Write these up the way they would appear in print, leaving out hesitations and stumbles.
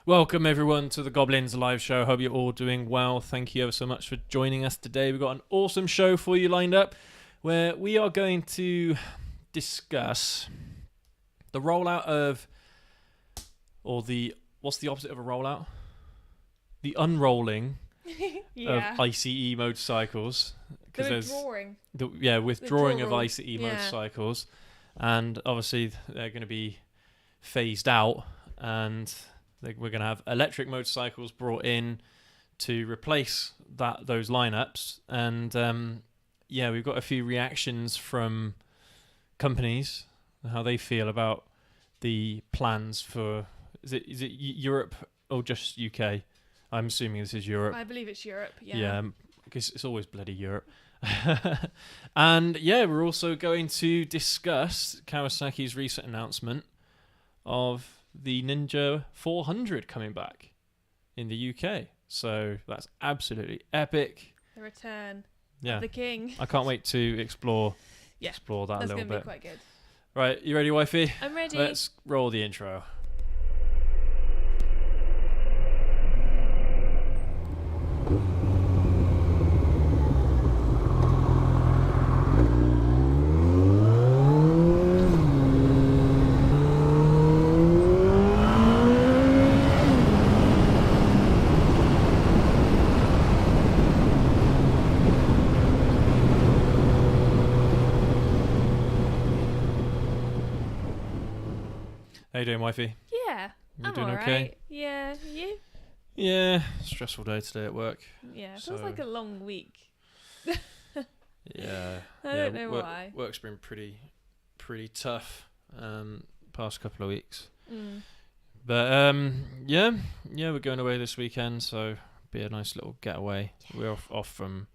Welcome everyone to the Goblins live show. Hope you're all doing well. Thank you ever so much for joining us today. We've got an awesome show for you lined up where we are going to discuss the rollout of, what's the opposite of a rollout? The unrolling of ICE motorcycles. Withdrawing. Withdrawing of ICE motorcycles. And obviously they're going to be phased out, and we're going to have electric motorcycles brought in to replace those lineups. And we've got a few reactions from companies, how they feel about the plans for, is it Europe or just UK? I'm assuming this is Europe. I believe it's Europe, Yeah, because it's always bloody Europe. And we're also going to discuss Kawasaki's recent announcement of the Ninja 400 coming back in the UK. So that's absolutely epic. The return of the king. I can't wait to explore that a little bit. That's going to be quite good. Right, you ready, wifey? I'm ready. Let's roll the intro. How you doing, wifey? Yeah, You I'm doing alright. okay? Yeah, you? Yeah, stressful day today at work. Yeah, it feels like a long week. Yeah. I don't know why. Work's been pretty tough past couple of weeks. But we're going away this weekend, so be a nice little getaway. Yeah. We're off from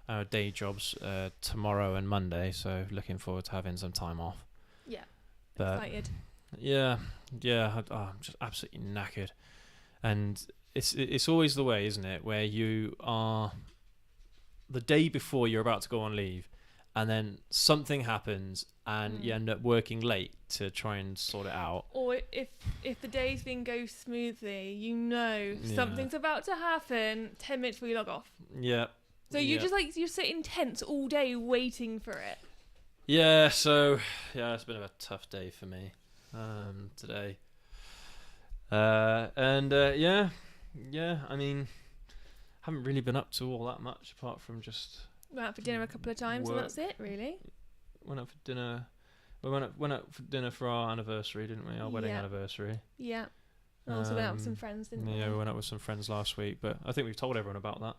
our day jobs tomorrow and Monday, so looking forward to having some time off. Yeah, excited. I'm just absolutely knackered. And it's always the way, isn't it, where you are the day before you're about to go on leave, and then something happens and you end up working late to try and sort it out. Or if the day's been go smoothly, something's about to happen 10 minutes before you log off. Yeah. So you're sitting tense all day waiting for it. Yeah, so it's been a tough day for me today. I mean, haven't really been up to all that much apart from just went out for dinner a couple of times and that's it, really. Went out for dinner. We went out for dinner for our anniversary, didn't we? Our wedding anniversary. Yeah. And also went out with some friends, didn't we? Yeah, we went out with some friends last week, but I think we've told everyone about that.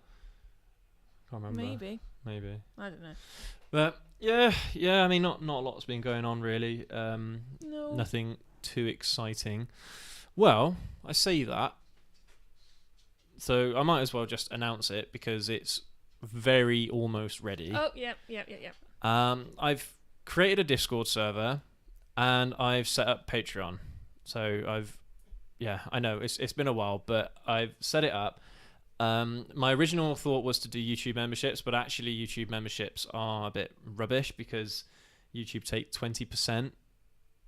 Can't remember. Maybe. I don't know. But I mean, not a lot's been going on really. No. Nothing too exciting. Well, I say that, so I might as well just announce it because it's very almost ready. Oh, yeah. I've created a Discord server and I've set up Patreon. So I know it's been a while, but I've set it up. My original thought was to do YouTube memberships, but actually YouTube memberships are a bit rubbish because YouTube take 20%,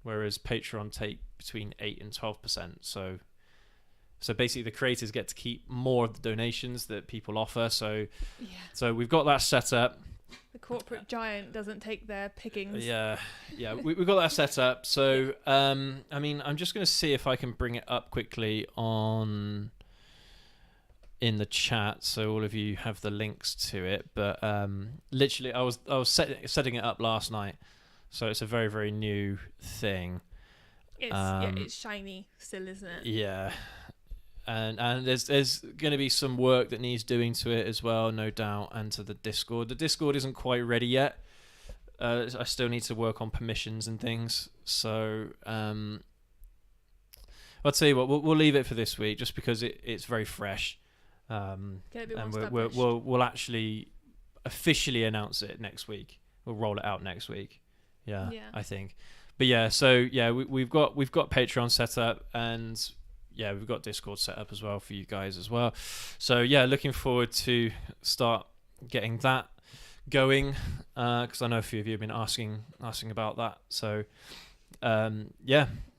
whereas Patreon take between 8 and 12%. So basically the creators get to keep more of the donations that people offer. So we've got that set up. The corporate giant doesn't take their pickings. Yeah, we've got that set up. So I mean, I'm just going to see if I can bring it up quickly in the chat, so all of you have the links to it. But literally, I was setting it up last night, so it's a very, very new thing. It's shiny still, isn't it? Yeah, and there's going to be some work that needs doing to it as well, no doubt, and to the Discord. The Discord isn't quite ready yet. I still need to work on permissions and things. So I'll tell you what, we'll leave it for this week just because it's very fresh. And we'll actually officially announce it next week. We'll roll it out next week. Yeah. I think. But we've got Patreon set up, and we've got Discord set up as well for you guys as well. So looking forward to start getting that going, because I know a few of you have been asking about that. So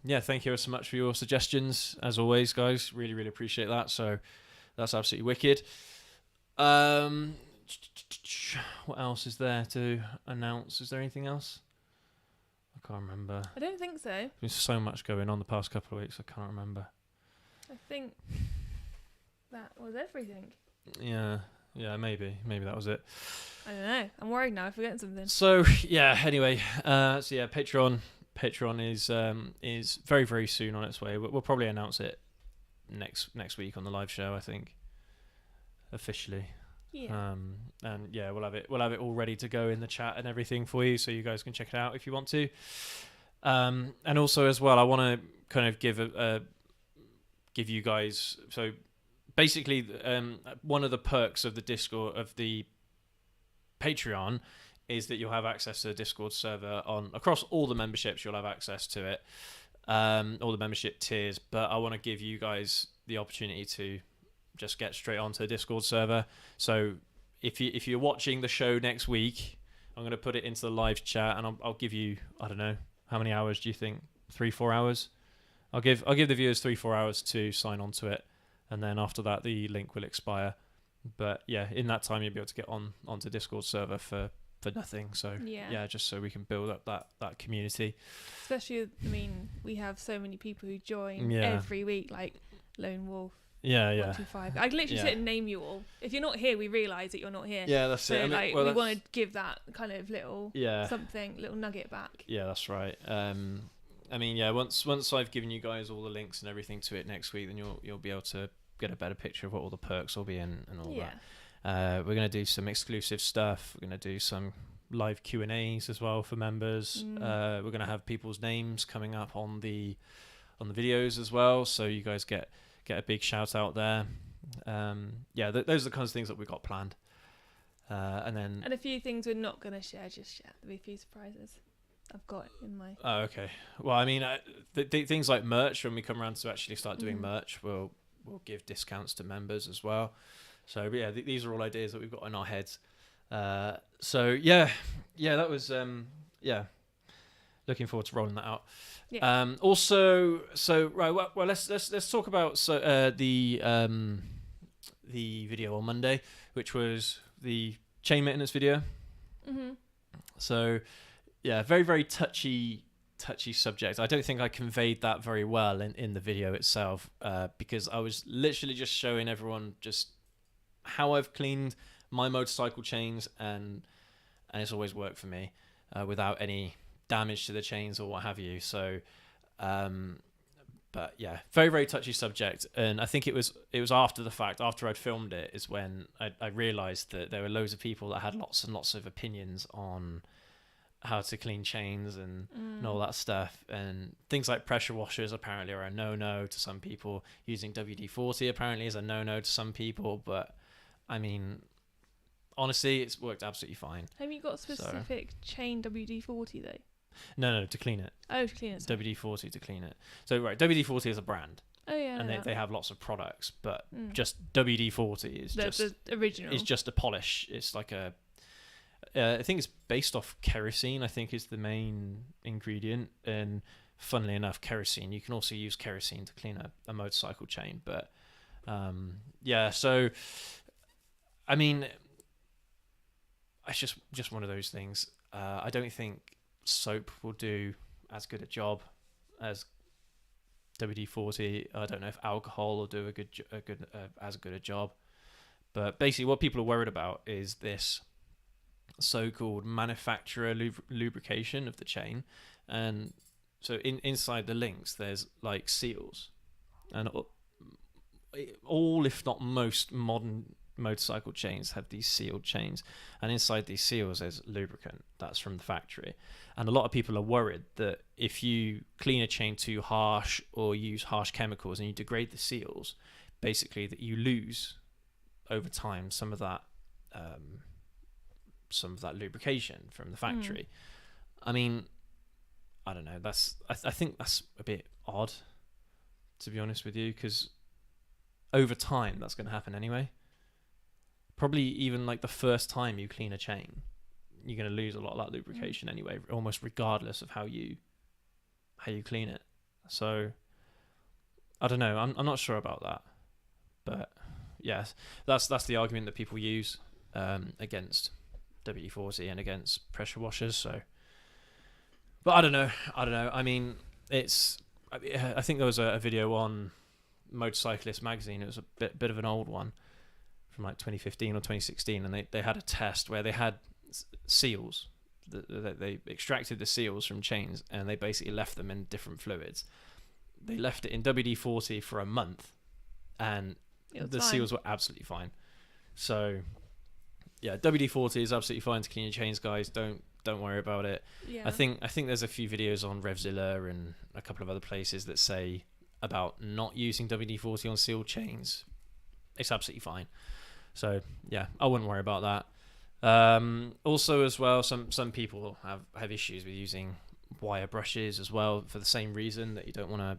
yeah, thank you so much for your suggestions, as always, guys. Really, really appreciate that. So that's absolutely wicked. What else is there to announce? Is there anything else? I can't remember. I don't think so. There's been so much going on the past couple of weeks, I can't remember. I think that was everything. Yeah, maybe that was it. I don't know. I'm worried now. I'm forgetting something. So yeah, anyway, Patreon is very, very soon on its way. We'll probably announce it next week on the live show, I think, officially. Yeah. And yeah, we'll have it all ready to go in the chat and everything for you, so you guys can check it out if you want to. And also as well, I want to kind of give you guys, so basically one of the perks of the Discord of the Patreon is that you'll have access to the Discord server across all the memberships. You'll have access to it, all the membership tiers. But I want to give you guys the opportunity to just get straight onto the Discord server. So if you're watching the show next week, I'm going to put it into the live chat, and I'll give you, I don't know, how many hours do you think? 3-4 hours? I'll give the viewers 3-4 hours to sign on to it, and then after that the link will expire. But yeah, in that time you'll be able to get onto Discord server for nothing. So yeah, just so we can build up that community. Especially, I mean, we have so many people who join every week, like Lone Wolf. Yeah. 125. I literally sit and name you all. If you're not here, we realise that you're not here. Yeah, that's it. So we want to give that kind of little little nugget back. Yeah, that's right. I mean, yeah, once I've given you guys all the links and everything to it next week, then you'll be able to get a better picture of what all the perks will be in and all that. We're going to do some exclusive stuff. We're going to do some live Q&As as well for members. We're going to have people's names coming up on the videos as well, so you guys get a big shout out there. Those are the kinds of things that we've got planned. And a few things we're not going to share just yet. There'll be a few surprises I've got in my... Oh, okay. Well, I mean, things like merch, when we come around to actually start doing merch, we'll give discounts to members as well. So yeah, these are all ideas that we've got in our heads. So yeah, that was looking forward to rolling that out. Yeah. Also, so right, well, let's talk about the video on Monday, which was the chain maintenance video. Mm-hmm. So yeah, very, very touchy subject. I don't think I conveyed that very well in the video itself, because I was literally just showing everyone just how I've cleaned my motorcycle chains, and it's always worked for me without any damage to the chains or what have you. So but yeah, very, very touchy subject. And I think it was after the fact, after I'd filmed it, is when I realized that there were loads of people that had lots and lots of opinions on how to clean chains and all that stuff. And things like pressure washers apparently are a no-no to some people. Using WD-40 apparently is a no-no to some people. But I mean, honestly, it's worked absolutely fine. Have you got a specific chain WD-40 though? No, to clean it. Oh, to clean it. WD-40 to clean it. So right, WD-40 is a brand. Oh yeah. And they have lots of products, but just WD-40 is the original. It's just a polish. It's like I think it's based off kerosene, I think is the main ingredient. And funnily enough, kerosene, you can also use kerosene to clean a motorcycle chain. But so I mean, it's just one of those things. I don't think soap will do as good a job as WD-40. I don't know if alcohol will do as good a job. But basically, what people are worried about is this so-called manufacturer lubrication of the chain. And so inside the links, there's like seals, and all, if not most, modern motorcycle chains have these sealed chains, and inside these seals there's lubricant that's from the factory. And a lot of people are worried that if you clean a chain too harsh or use harsh chemicals and you degrade the seals, basically that you lose over time some of that lubrication from the factory. I mean, I don't know, I think that's a bit odd, to be honest with you, because over time that's going to happen anyway. Probably even like the first time you clean a chain, you're going to lose a lot of that lubrication anyway, almost regardless of how you clean it. So I don't know. I'm not sure about that, but yes, that's the argument that people use against WD-40 and against pressure washers. So, but I don't know. I mean, I think there was a video on Motorcyclist magazine. It was a bit of an old one from like 2015 or 2016, and they had a test where they had seals. They extracted the seals from chains and they basically left them in different fluids. They left it in WD-40 for a month, and the seals were absolutely fine. So, yeah, WD-40 is absolutely fine to clean your chains, guys. Don't worry about it. Yeah. I think there's a few videos on Revzilla and a couple of other places that say about not using WD-40 on sealed chains. It's absolutely fine. So yeah, I wouldn't worry about that. Also, as well, some people have issues with using wire brushes as well for the same reason, that you don't want to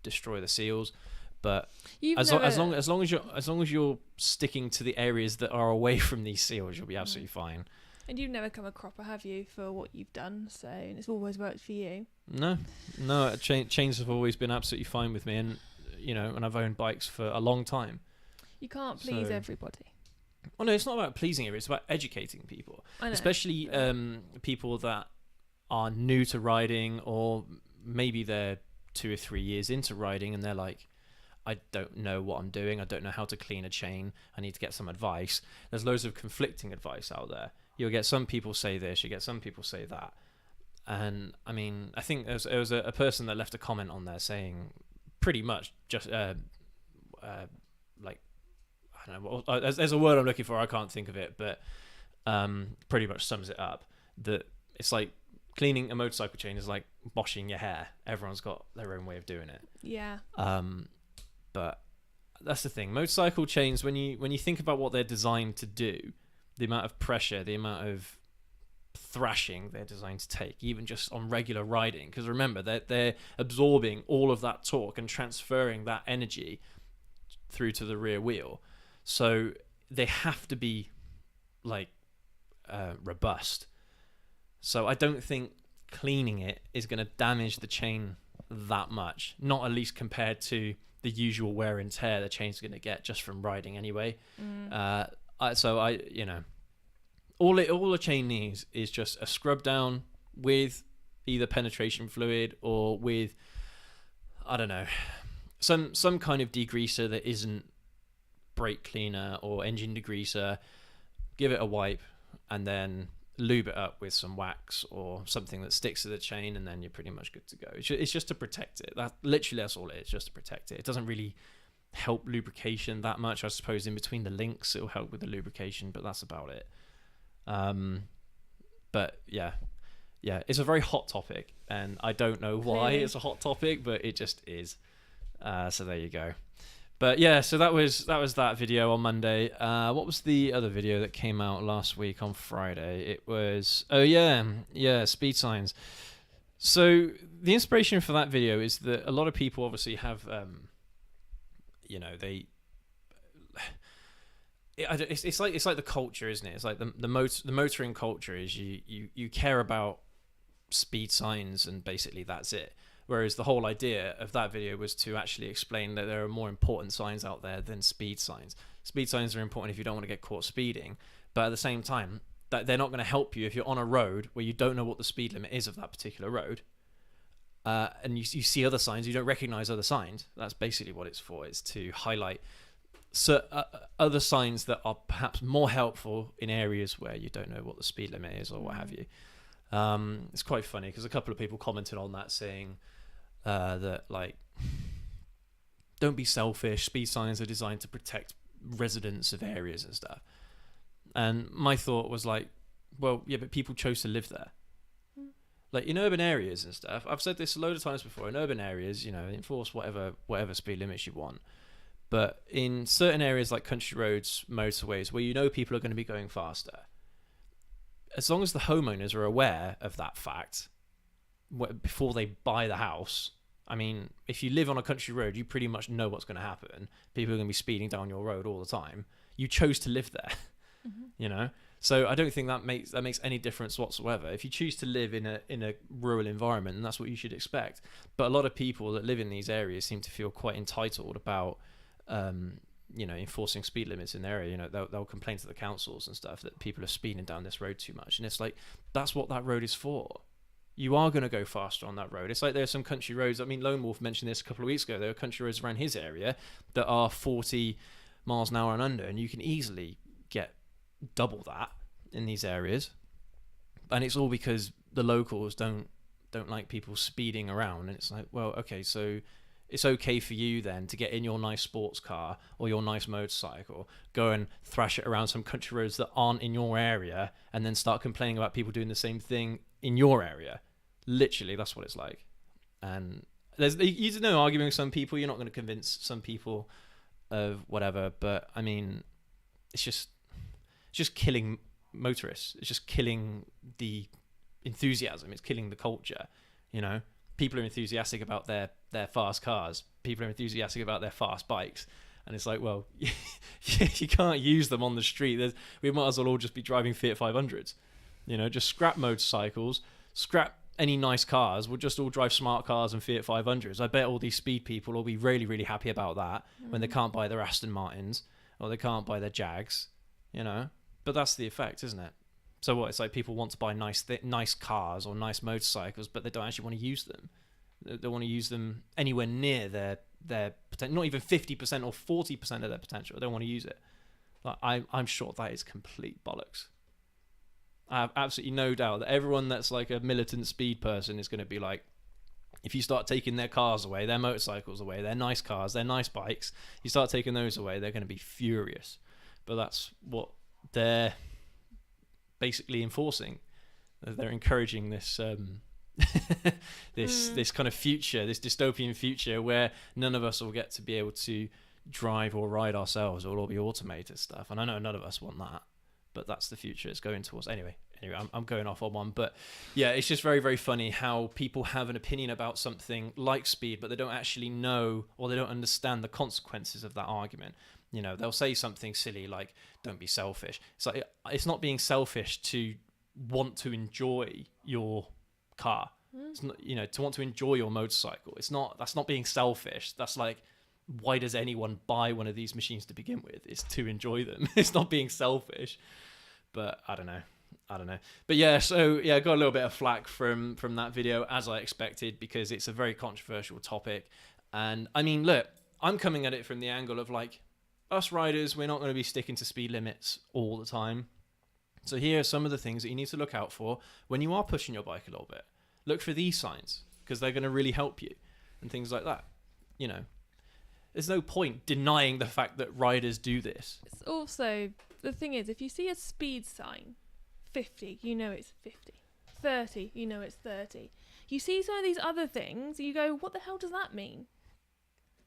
destroy the seals. But as long as you're sticking to the areas that are away from these seals, you'll be absolutely fine. And you've never come a cropper, have you, for what you've done? So it's always worked for you. No. Chains have always been absolutely fine with me, and and I've owned bikes for a long time. You can't please everybody. Well, no, it's not about pleasing everybody. It's about educating people, especially people that are new to riding, or maybe they're 2 or 3 years into riding and they're like, I don't know what I'm doing. I don't know how to clean a chain. I need to get some advice. There's loads of conflicting advice out there. You'll get some people say this, you get some people say that. And I mean, I think there was a person that left a comment on there saying pretty much just like, I don't know, there's a word I'm looking for, I can't think of it, but pretty much sums it up. That it's like cleaning a motorcycle chain is like washing your hair. Everyone's got their own way of doing it. Yeah. But that's the thing. Motorcycle chains, when you think about what they're designed to do, the amount of pressure, the amount of thrashing they're designed to take, even just on regular riding. Because remember, they're absorbing all of that torque and transferring that energy through to the rear wheel. So they have to be like robust. So I don't think cleaning it is going to damage the chain that much. Not at least compared to the usual wear and tear the chain's going to get just from riding anyway. All a chain needs is just a scrub down with either penetration fluid or with, I don't know, some kind of degreaser that isn't brake cleaner or engine degreaser. Give it a wipe and then lube it up with some wax or something that sticks to the chain, and then you're pretty much good to go. It's just to protect it. That's all it is, just to protect it. It doesn't really help lubrication that much. I suppose in between the links it'll help with the lubrication, but that's about it. But yeah, it's a very hot topic, and I don't know why it's a hot topic, but it just is. So there you go. But yeah, so that was that video on Monday. What was the other video that came out last week on Friday? It was speed signs. So the inspiration for that video is that a lot of people obviously have it's like the culture, isn't it? It's like the motoring culture is you care about speed signs and basically that's it. Whereas the whole idea of that video was to actually explain that there are more important signs out there than speed signs. Speed signs are important if you don't want to get caught speeding, but at the same time, that they're not going to help you if you're on a road where you don't know what the speed limit is of that particular road, and you see other signs, you don't recognize other signs. That's basically what it's for. It's to highlight other signs that are perhaps more helpful in areas where you don't know what the speed limit is or what have you. It's quite funny because a couple of people commented on that saying that, like, don't be selfish, speed signs are designed to protect residents of areas and stuff. And my thought was like, well, yeah, but people chose to live there. Like in urban areas and stuff, I've said this a load of times before, in urban areas, enforce whatever speed limits you want. But in certain areas like country roads, motorways, where people are going to be going faster, as long as the homeowners are aware of that fact before they buy the house. I mean, if you live on a country road, you pretty much know what's going to happen. People are going to be speeding down your road all the time. You chose to live there. you know. So I don't think that makes any difference whatsoever. If you choose to live in a rural environment, and that's what you should expect. But a lot of people that live in these areas seem to feel quite entitled about, enforcing speed limits in their area. You know, they'll complain to the councils and stuff that people are speeding down this road too much, and it's like, that's what that road is for. You are going to go faster on that road. It's like there's some country roads. I mean, Lone Wolf mentioned this a couple of weeks ago. There are country roads around his area that are 40 miles an hour and under, and you can easily get double that in these areas. And it's all because the locals don't like people speeding around. And it's like, well, okay, so it's okay for you then to get in your nice sports car or your nice motorcycle, go and thrash it around some country roads that aren't in your area, and then start complaining about people doing the same thing in your area. Literally, that's what it's like. And you know, arguing with some people, you're not going to convince some people of whatever, but I mean, it's just killing motorists. It's just killing the enthusiasm. It's killing the culture. You know, people are enthusiastic about their fast cars. People are enthusiastic about their fast bikes. And it's like, well, you can't use them on the street. We might as well all just be driving Fiat 500s. You know, just scrap motorcycles, scrap any nice cars. We'll just all drive smart cars and Fiat 500s. I bet all these speed people will be really, really happy about that when they can't buy their Aston Martins or they can't buy their Jags, you know. But that's the effect, isn't it? So what? It's like people want to buy nice cars or nice motorcycles, but they don't actually want to use them. They want to use them anywhere near their potential, not even 50% or 40% of their potential. They don't want to use it. Like, I'm sure that is complete bollocks. I have absolutely no doubt that everyone that's like a militant speed person is going to be like, if you start taking their cars away, their motorcycles away, their nice cars, their nice bikes, you start taking those away, they're going to be furious. But that's what they're basically enforcing. They're encouraging this this kind of future, this dystopian future where none of us will get to be able to drive or ride ourselves. It'll all be automated stuff. And I know none of us want that, but that's the future it's going towards. Anyway, I'm going off on one, but yeah, it's just very, very funny how people have an opinion about something like speed, but they don't actually know or they don't understand the consequences of that argument. You know, they'll say something silly like, don't be selfish. It's like, it's not being selfish to want to enjoy your car. It's not, you know, to want to enjoy your motorcycle. That's not being selfish. That's like, why does anyone buy one of these machines to begin with? It's to enjoy them. It's not being selfish. But I don't know. But yeah, so yeah, I got a little bit of flack from that video, as I expected, because it's a very controversial topic. And I mean, look, I'm coming at it from the angle of like, us riders, we're not going to be sticking to speed limits all the time. So here are some of the things that you need to look out for when you are pushing your bike a little bit. Look for these signs, because they're going to really help you and things like that. You know, there's no point denying the fact that riders do this. It's also, the thing is, if you see a speed sign, 50, you know it's 50. 30, you know it's 30. You see some of these other things, you go, what the hell does that mean?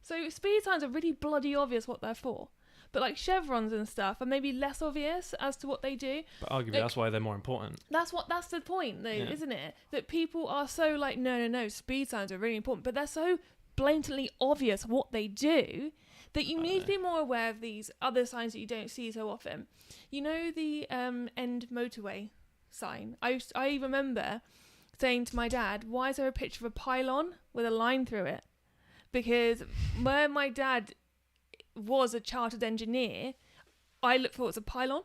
So speed signs are really bloody obvious what they're for. But like chevrons and stuff are maybe less obvious as to what they do. But arguably that's why they're more important. That's the point though, isn't it? That people are so like, no, speed signs are really important, but they're so blatantly obvious what they do that you need to be more aware of these other signs that you don't see so often. You know the end motorway sign? I remember saying to my dad, why is there a picture of a pylon with a line through it? Because where my dad was a chartered engineer, I looked for what's a pylon.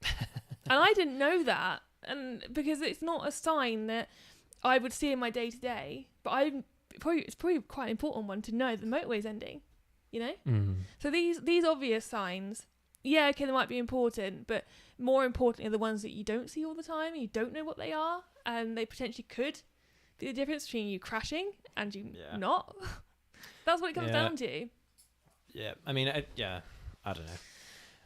And I didn't know that. And because it's not a sign that I would see in my day to day, but it's probably quite an important one to know the motorway's ending, you know? So these obvious signs, yeah, okay, they might be important, but more importantly are the ones that you don't see all the time, you don't know what they are, and they potentially could be the difference between you crashing and you not. That's what it comes down to. Yeah, I mean, I don't know.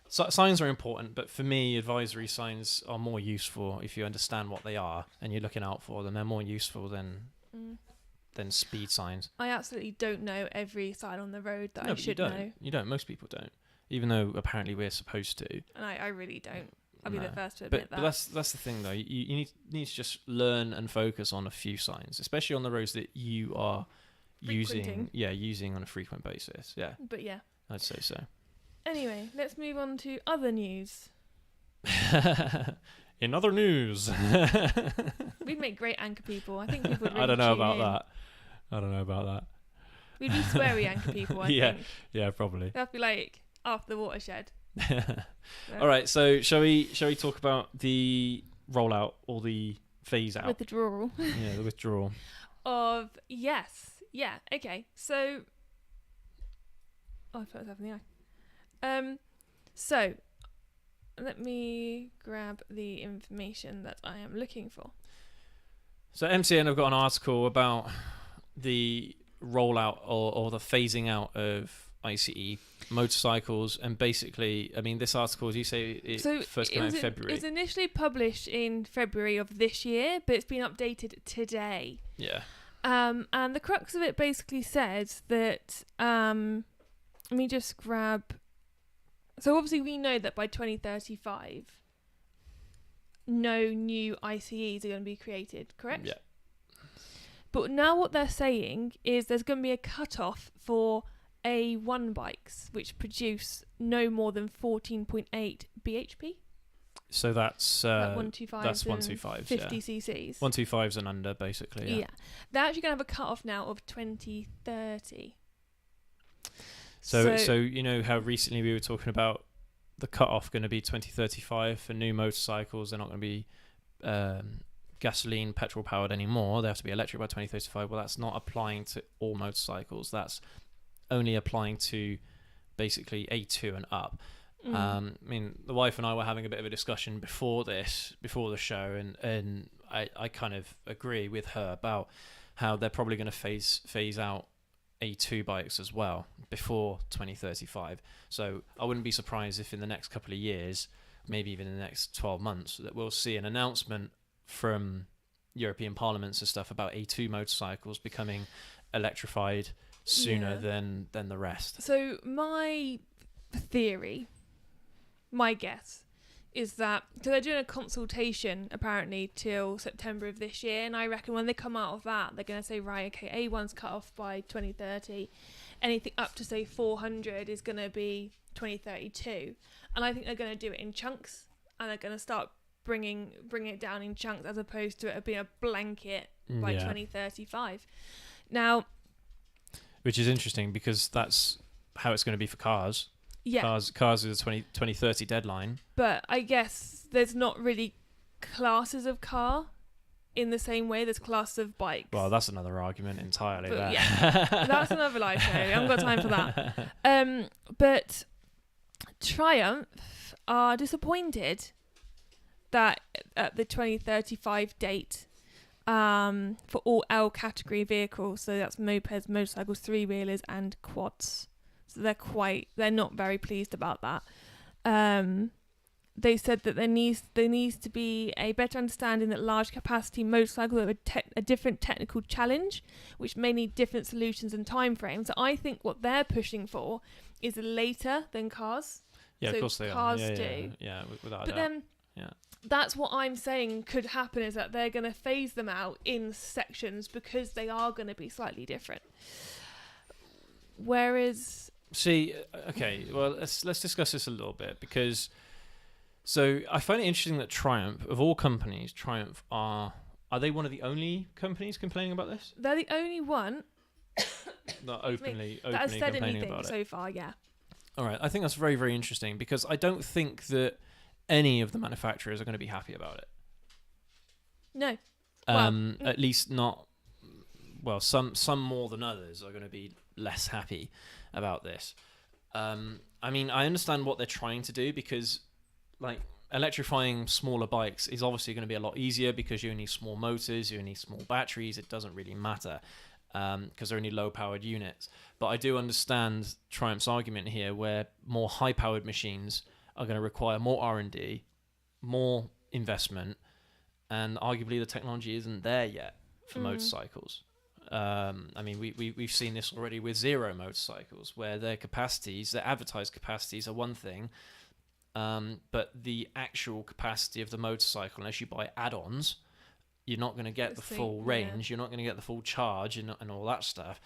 So, signs are important, but for me, advisory signs are more useful if you understand what they are and you're looking out for them. They're more useful than speed signs. I absolutely don't know every sign on the road that I should know. You don't. Most people don't, even though apparently we're supposed to. And I really don't. I'll be the first to admit that. But that's the thing, though. You need to just learn and focus on a few signs, especially on the roads that you are using on a frequent basis. Yeah. But yeah, I'd say so. Anyway, let's move on to other news. In other news. We'd make great anchor people. I think people would really I don't know tune about in. that. I don't know about that. We'd be sweary anchor people, I Yeah. think. Yeah, probably. That'd be like after the watershed. All right, so shall we talk about the rollout or the phase out? Withdrawal. Yeah, the withdrawal. Yeah, okay. So I put myself in the eye. So let me grab the information that I am looking for. So MCN have got an article about the rollout or the phasing out of ICE motorcycles, and basically, I mean, this article, as you say, first came out in February. It was initially published in February of this year, but it's been updated today. Yeah. And the crux of it basically says that, let me just grab. So obviously we know that by 2035, no new ICEs are going to be created, correct? Yeah. But now what they're saying is there's going to be a cut-off for A1 bikes, which produce no more than 14.8 bhp. So that's Like 125s that's and 125s, 50 yeah. cc's. 125s and under, basically. Yeah. They're actually going to have a cut-off now of 2030. So you know how recently we were talking about the cut-off going to be 2035 for new motorcycles. They're not going to be gasoline, petrol powered anymore. They have to be electric by 2035. Well, that's not applying to all motorcycles. That's only applying to basically A2 and up. I mean, the wife and I were having a bit of a discussion before the show, and I kind of agree with her about how they're probably going to phase out A2 bikes as well before 2035. So I wouldn't be surprised if in the next couple of years, maybe even in the next 12 months, that we'll see an announcement from European parliaments and stuff about A2 motorcycles becoming electrified sooner than the rest. So my theory, my guess, is that so they're doing a consultation apparently till September of this year, and I reckon when they come out of that, they're going to say, right, okay, A1's cut off by 2030, anything up to say 400 is going to be 2032, and I think they're going to do it in chunks, and they're going to start bringing it down in chunks as opposed to it being a blanket by 2035. Now, which is interesting because that's how it's going to be for cars. Yeah. Cars is a 2030 deadline. But I guess there's not really classes of car in the same way there's classes of bikes. Well, that's another argument entirely. But yeah, that's another live show. I haven't got time for that. But Triumph are disappointed that at the 2035 date for all L category vehicles, so that's mopeds, motorcycles, three-wheelers and quads. So they're not very pleased about that. They said that there needs to be a better understanding that large capacity motorcycles are a different technical challenge, which may need different solutions and timeframes. So I think what they're pushing for is later than cars. Yeah, so of course they cars are. do. Yeah, without a doubt. But then that's what I'm saying could happen, is that they're going to phase them out in sections because they are going to be slightly different. Whereas... See, okay, well, let's discuss this a little bit, because so I find it interesting that Triumph, of all companies, Triumph are they one of the only companies complaining about this? They're the only one Not openly that has said complaining anything about it so far, yeah. All right, I think that's very, very interesting, because I don't think that any of the manufacturers are going to be happy about it. No. At least not. Well, some more than others are going to be less happy about this. I mean, I understand what they're trying to do, because like electrifying smaller bikes is obviously going to be a lot easier because you need small motors, you need small batteries. It doesn't really matter because they're only low-powered units. But I do understand Triumph's argument here, where more high-powered machines are going to require more R&D, more investment, and arguably the technology isn't there yet for motorcycles. I mean, we've seen this already with Zero motorcycles, where their advertised capacities are one thing, but the actual capacity of the motorcycle, unless you buy add-ons, you're not going to get the full range, you're not going to get the full charge and all that stuff.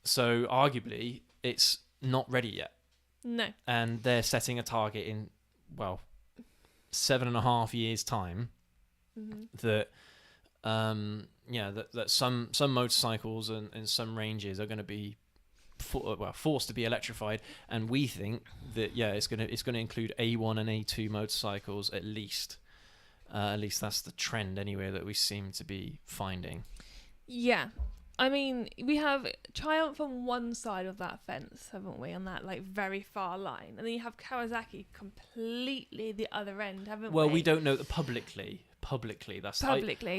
So arguably, it's not ready yet. No. And they're setting a target in, well, 7.5 years' time, that that some motorcycles and some ranges are going to be forced to be electrified, and we think that it's going to include A1 and A2 motorcycles at least. At least that's the trend anyway that we seem to be finding. Yeah. I mean, we have Triumph on one side of that fence, haven't we? On that, like, very far line. And then you have Kawasaki completely the other end, haven't we? Well, we don't know publicly.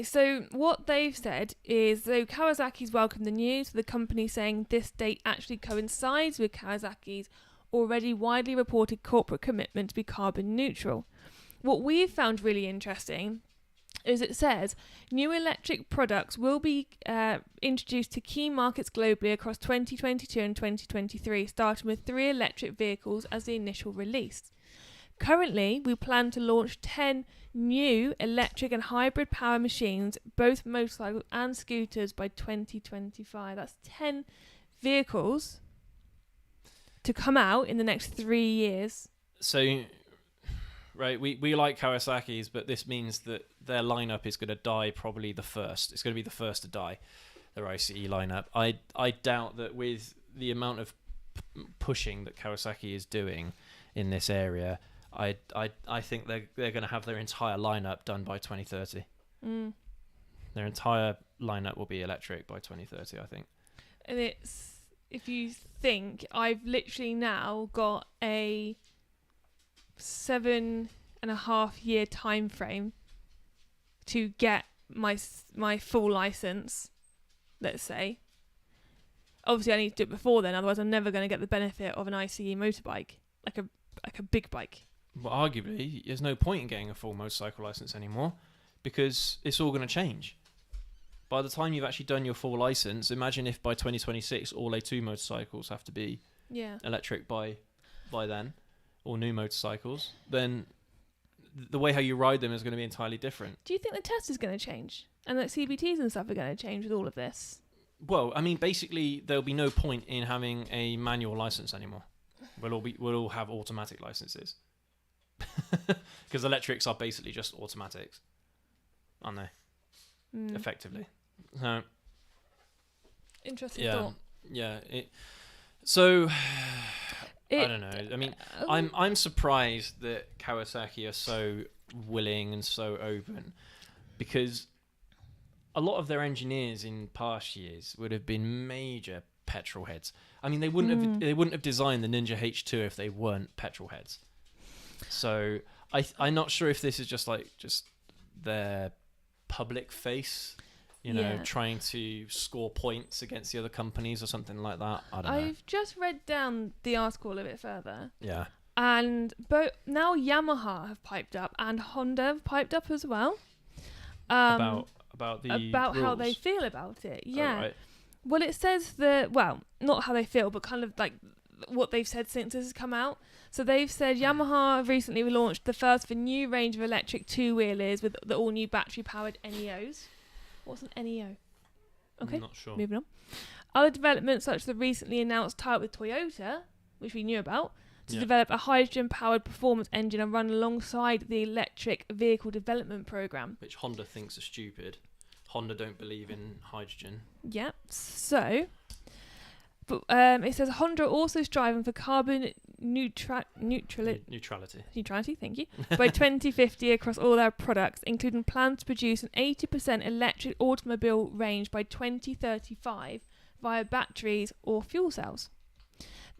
So what they've said is, so Kawasaki's welcomed the news, the company saying this date actually coincides with Kawasaki's already widely reported corporate commitment to be carbon neutral. What we've found really interesting is it says new electric products will be introduced to key markets globally across 2022 and 2023, starting with 3 electric vehicles as the initial release. Currently, we plan to launch 10 new electric and hybrid power machines, both motorcycles and scooters, by 2025. That's 10 vehicles to come out in the next 3 years. So, right, we like Kawasaki's, but this means that their lineup is going to die probably the first. It's going to be the first to die, their ICE lineup. I doubt that with the amount of pushing that Kawasaki is doing in this area, I think they're going to have their entire lineup done by 2030. Their entire lineup will be electric by 2030, I think. And it's, if you think, I've literally now got a 7.5 year time frame to get my full license, let's say. Obviously I need to do it before then, otherwise I'm never going to get the benefit of an ICE motorbike, like a big bike. Well, arguably there's no point in getting a full motorcycle license anymore, because it's all going to change. By the time you've actually done your full license, imagine if by 2026 all A2 motorcycles have to be electric by then, or new motorcycles, then the way how you ride them is going to be entirely different. Do you think the test is going to change? And that CBTs and stuff are going to change with all of this? Well, I mean, basically, there'll be no point in having a manual license anymore. We'll all have automatic licenses. Because electrics are basically just automatics, aren't they? Effectively. So, interesting thought. Yeah. So I don't know. I mean, I'm surprised that Kawasaki are so willing and so open, because a lot of their engineers in past years would have been major petrol heads. I mean, they wouldn't have designed the Ninja H2 if they weren't petrol heads. So I'm not sure if this is just their public face, trying to score points against the other companies or something like that. I don't know. I've just read down the article a bit further. Yeah. And now Yamaha have piped up and Honda have piped up as well. About how they feel about it. Yeah. Oh, right. Well, it says that, well, not how they feel, but kind of like what they've said since this has come out. So they've said Yamaha have recently launched the first for new range of electric two-wheelers with the all-new battery-powered NEOs. What's an NEO? Okay, I'm not sure. Moving on. Other developments such as the recently announced tie-up with Toyota, which we knew about, to develop a hydrogen-powered performance engine and run alongside the electric vehicle development program. Which Honda thinks are stupid. Honda don't believe in hydrogen. Yep. So, but it says Honda are also striving for carbon neutrality. Thank you. By 2050 across all their products, including plans to produce an 80% electric automobile range by 2035 via batteries or fuel cells.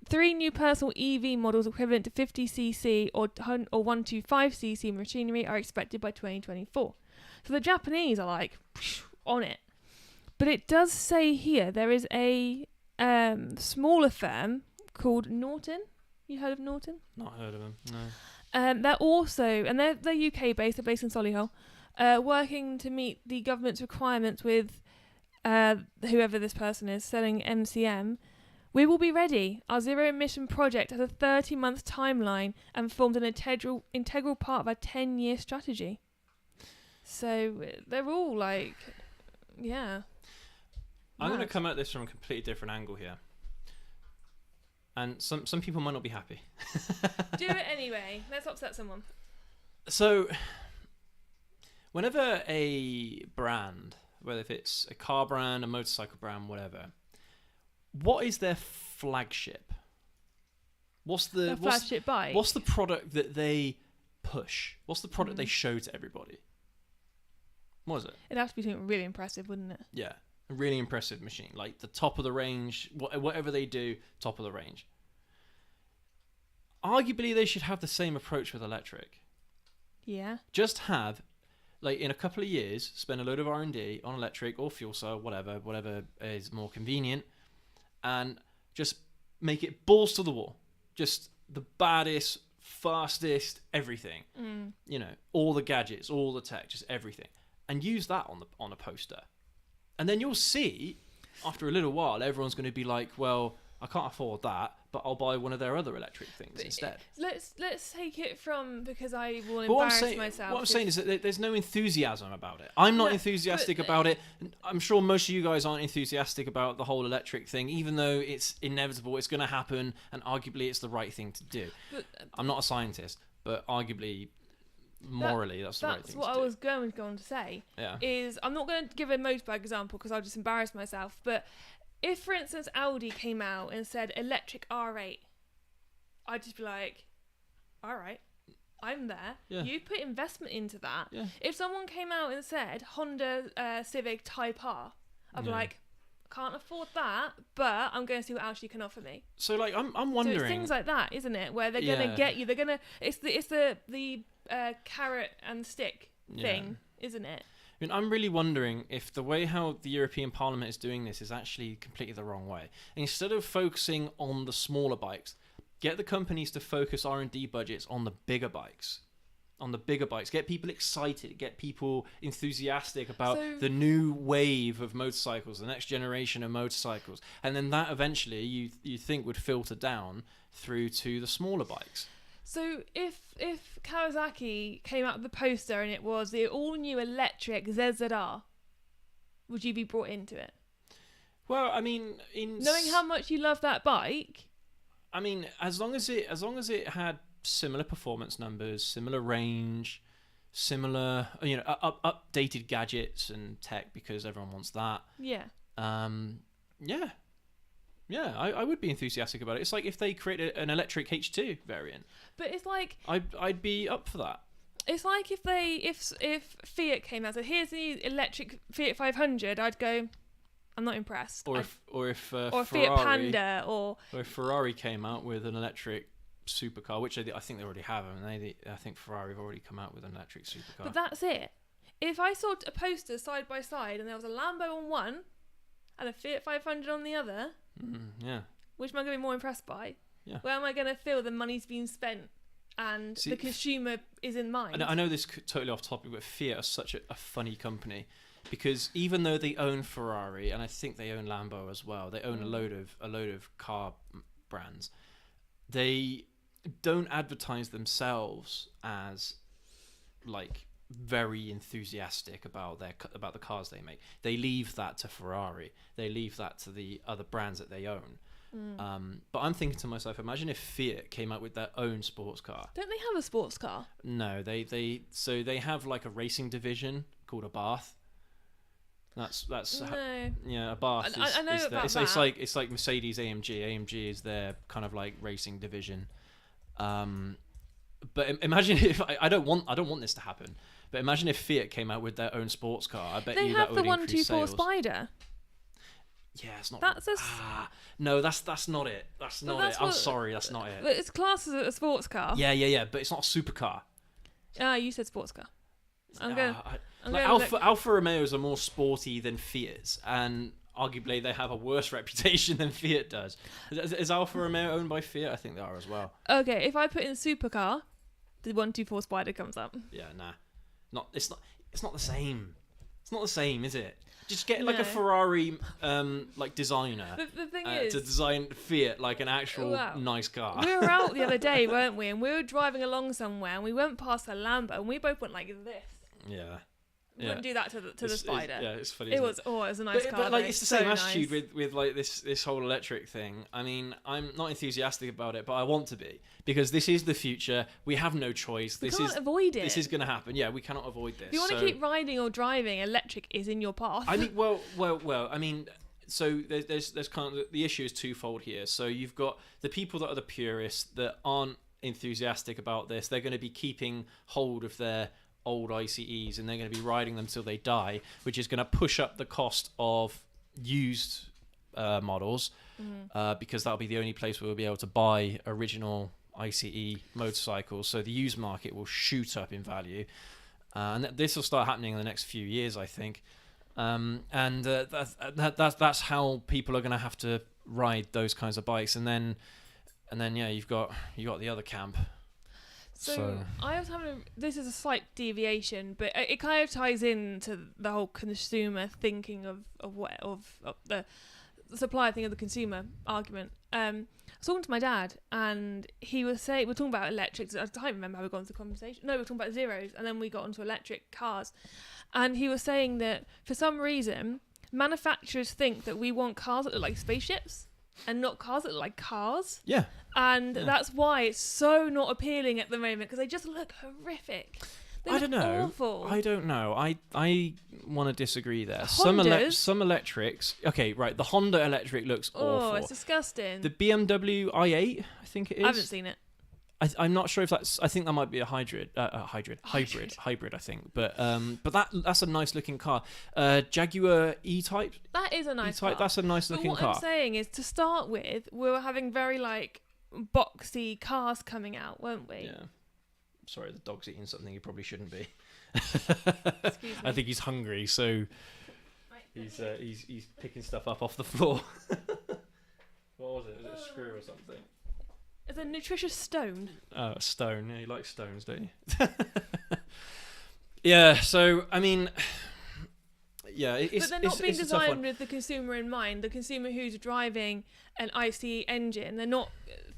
3 new personal EV models equivalent to 50cc or 125cc machinery are expected by 2024. So the Japanese are like on it. But it does say here there is a smaller firm called Norton. You heard of Norton? Not heard of them, no. They're also, and they're UK based, they're based in Solihull, working to meet the government's requirements with whoever this person is selling MCM. We will be ready. Our zero emission project has a 30-month timeline and forms an integral part of our 10-year strategy. So they're all like, yeah. I'm going to come at this from a completely different angle here. And some people might not be happy. Do it anyway. Let's upset someone. So, whenever a brand, whether if it's a car brand, a motorcycle brand, whatever, what is their flagship? What's the flagship bike? What's the product that they push? What's the product they show to everybody? What is it? It'd have to be something really impressive, wouldn't it? Yeah, a really impressive machine, like the top of the range. Whatever they do, top of the range. Arguably, they should have the same approach with electric. Yeah. Just have, like, in a couple of years, spend a load of R&D on electric or fuel cell, whatever is more convenient, and just make it balls to the wall. Just the baddest, fastest, everything. You know, all the gadgets, all the tech, just everything, and use that on a poster. And then you'll see, after a little while, everyone's going to be like, well, I can't afford that, but I'll buy one of their other electric things instead. Let's take it from, because I will embarrass myself. What I'm saying is that there's no enthusiasm about it. I'm not enthusiastic about it. I'm sure most of you guys aren't enthusiastic about the whole electric thing, even though it's inevitable, it's going to happen, and arguably it's the right thing to do. I'm not a scientist, but arguably, morally, that's the right thing to do. That's what I was going to say. Yeah. Is I'm not going to give a motorbike example because I'll just embarrass myself, but if, for instance, Audi came out and said electric R8, I'd just be like, all right, I'm there. Yeah. You put investment into that. Yeah. If someone came out and said Honda Civic Type R, I'd be like, can't afford that, but I'm going to see what else you can offer me. So, like, I'm wondering. So it's things like that, isn't it? Where they're going to get you. They're going to. It's the carrot and stick thing, isn't it? I mean, I'm really wondering if the way how the European Parliament is doing this is actually completely the wrong way. Instead of focusing on the smaller bikes, get the companies to focus R&D budgets on the bigger bikes. Get people excited, get people enthusiastic about the new wave of motorcycles, the next generation of motorcycles. And then that eventually you think would filter down through to the smaller bikes. So if Kawasaki came out with the poster and it was the all-new electric ZZR, would you be brought into it? Well, I mean, knowing how much you love that bike. I mean, as long as it had similar performance numbers, similar range, similar, updated gadgets and tech, because everyone wants that. Yeah. Yeah, I would be enthusiastic about it. It's like if they created an electric H2 variant. But it's like I'd be up for that. It's like if Fiat came out and said, here's the electric Fiat 500, I'd go, I'm not impressed. Or if Fiat Ferrari, Panda or if Ferrari came out with an electric supercar, which I think they already have. I think Ferrari have already come out with an electric supercar. But that's it. If I saw a poster side by side and there was a Lambo on one and a Fiat 500 on the other, which am I going to be more impressed by? Yeah. Where am I going to feel the money's being spent and the consumer is in mind? I know this is totally off topic, but Fiat are such a funny company, because even though they own Ferrari and I think they own Lambo as well, they own a load of car brands. They don't advertise themselves as like very enthusiastic about the cars they make. They leave that to Ferrari. They leave that to the other brands that they own. But I'm thinking to myself, imagine if Fiat came out with their own sports car. Don't they have a sports car? No, they have like a racing division called a Bath. That's no. A Bath. I know is about that. It's like Mercedes AMG. AMG is their kind of like racing division. But imagine if I don't want this to happen. But imagine if Fiat came out with their own sports car. I bet they you have that would the increase 124 sales. Spider. Yeah, it's not. That's no, that's not it. That's not it. I'm sorry, that's not it. But it's classed as a sports car. Yeah. But it's not a supercar. You said sports car. Alfa Romeos are more sporty than Fiat's, and arguably they have a worse reputation than Fiat does. Is Alfa Romeo owned by Fiat? I think they are as well. Okay, if I put in supercar, the 124 Spider comes up. Yeah, nah. It's not the same. It's not the same, is it? Just get like a Ferrari like designer The thing is, to design Fiat like an actual nice car. We were out the other day, weren't we? And we were driving along somewhere and we went past a Lambo and we both went like this. Yeah. Wouldn't do that to the Spider. It's funny. It was a nice car. But like, it's the same nice. attitude with like this whole electric thing. I mean, I'm not enthusiastic about it, but I want to be, because this is the future. We have no choice. We can't avoid it. This is going to happen. Yeah, we cannot avoid this. If you want to keep riding or driving, electric is in your path. I mean, well. I mean, so there's kind of, the issue is twofold here. So you've got the people that are the purists that aren't enthusiastic about this. They're going to be keeping hold of their old ICEs, and they're going to be riding them till they die, which is going to push up the cost of used models, because that'll be the only place where we'll be able to buy original ICE motorcycles. So the used market will shoot up in value, and this will start happening in the next few years, I think. And that's how people are going to have to ride those kinds of bikes, and then yeah, you've got the other camp. So I was this is a slight deviation, but it kind of ties into the whole consumer thinking of the supplier thing of the consumer argument. I was talking to my dad, and he was saying, we're talking about electrics. I can't remember how we got into the conversation. No, we were talking about zeros, and then we got onto electric cars. And he was saying that for some reason, manufacturers think that we want cars that look like spaceships and not cars that look like cars. Yeah. And that's why it's so not appealing at the moment, because they just look horrific. I don't know. Awful. I don't know. I want to disagree there. Hondas. Some electrics. Okay, right. The Honda electric looks awful. Oh, it's disgusting. The BMW i8, I think it is. I haven't seen it. I'm not sure if that's. I think that might be a hybrid. Hybrid. I think. But that's a nice looking car. Jaguar E-Type. That is a nice car. That's a nice looking car. What I'm saying is, to start with, we were having very boxy cars coming out, weren't we? Yeah. Sorry, the dog's eating something he probably shouldn't be. Excuse me. I think he's hungry, so he's picking stuff up off the floor. What was it? Was it a screw or something? It's a nutritious stone. Oh, a stone. Yeah, you like stones, don't you? Yeah. So I mean, yeah, but they're not being designed with the consumer in mind. The consumer who's driving an ICE engine, they're not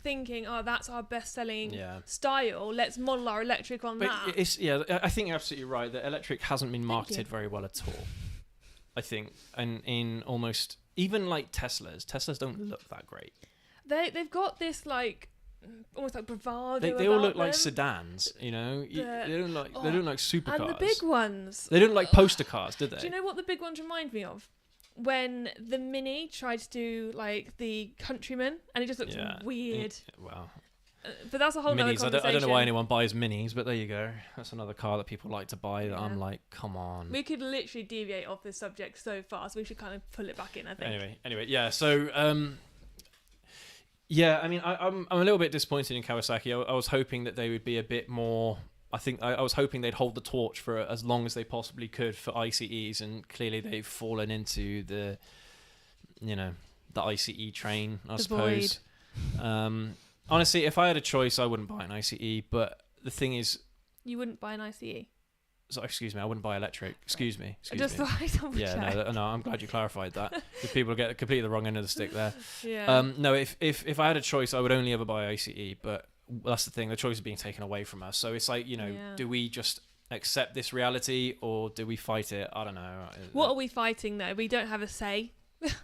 thinking, oh, that's our best-selling style. Let's model our electric on that. I think you're absolutely right that electric hasn't been marketed very well at all. I think, and in almost even like Teslas don't look that great. They've got this almost like bravado. They all look like sedans, you know. They don't like supercars. And the big ones. They don't like poster cars, did they? Do you know what the big ones remind me of? When the Mini tried to do the Countryman, and it just looked weird. Wow. But that's a whole other conversation. I don't know why anyone buys Minis, but there you go. That's another car that people like to buy that I'm like, come on. We could literally deviate off this subject so far, so we should kind of pull it back in, I think. Anyway, yeah. So, yeah, I mean, I'm a little bit disappointed in Kawasaki. I was hoping that they would be a bit more. I was hoping they'd hold the torch for as long as they possibly could for ICEs, and clearly they've fallen into the ICE train, I suppose. Honestly, if I had a choice, I wouldn't buy an ICE. But the thing is, you wouldn't buy an ICE. So, excuse me, I wouldn't buy electric. Excuse me. Thought I'd double check. No, I'm glad you clarified that. Because people get completely the wrong end of the stick there. Yeah. No, if I had a choice, I would only ever buy ICE. But that's the thing. The choice is being taken away from us. So it's like, do we just accept this reality or do we fight it? I don't know. What are we fighting though? We don't have a say.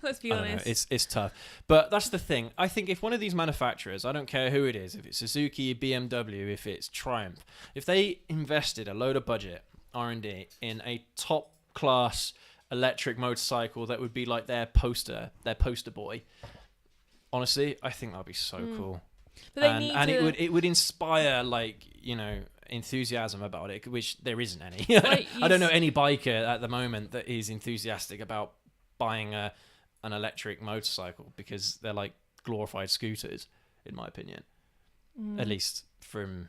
Let's be honest. It's tough. But that's the thing. I think if one of these manufacturers, I don't care who it is, if it's Suzuki, BMW, if it's Triumph, if they invested a load of budget, R&D, in a top class electric motorcycle that would be like their poster boy, honestly, I think that'd be so cool. But it would inspire enthusiasm about it, which there isn't any. I don't know any biker at the moment that is enthusiastic about buying an electric motorcycle, because they're like glorified scooters, in my opinion. At least from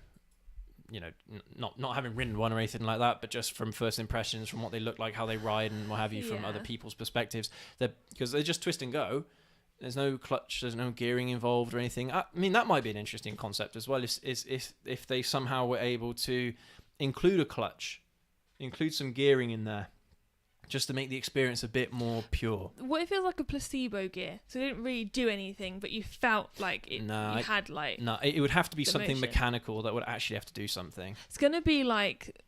not having ridden one or anything like that, but just from first impressions, from what they look like, how they ride, and what have you, from other people's perspectives. Because they're just twist and go. There's no clutch, there's no gearing involved or anything. I mean, that might be an interesting concept as well, if they somehow were able to include a clutch, include some gearing in there, just to make the experience a bit more pure. What if it was like a placebo gear? So it didn't really do anything, but you felt like it. No, it would have to be something motion. mechanical that would actually have to do something. It's gonna be like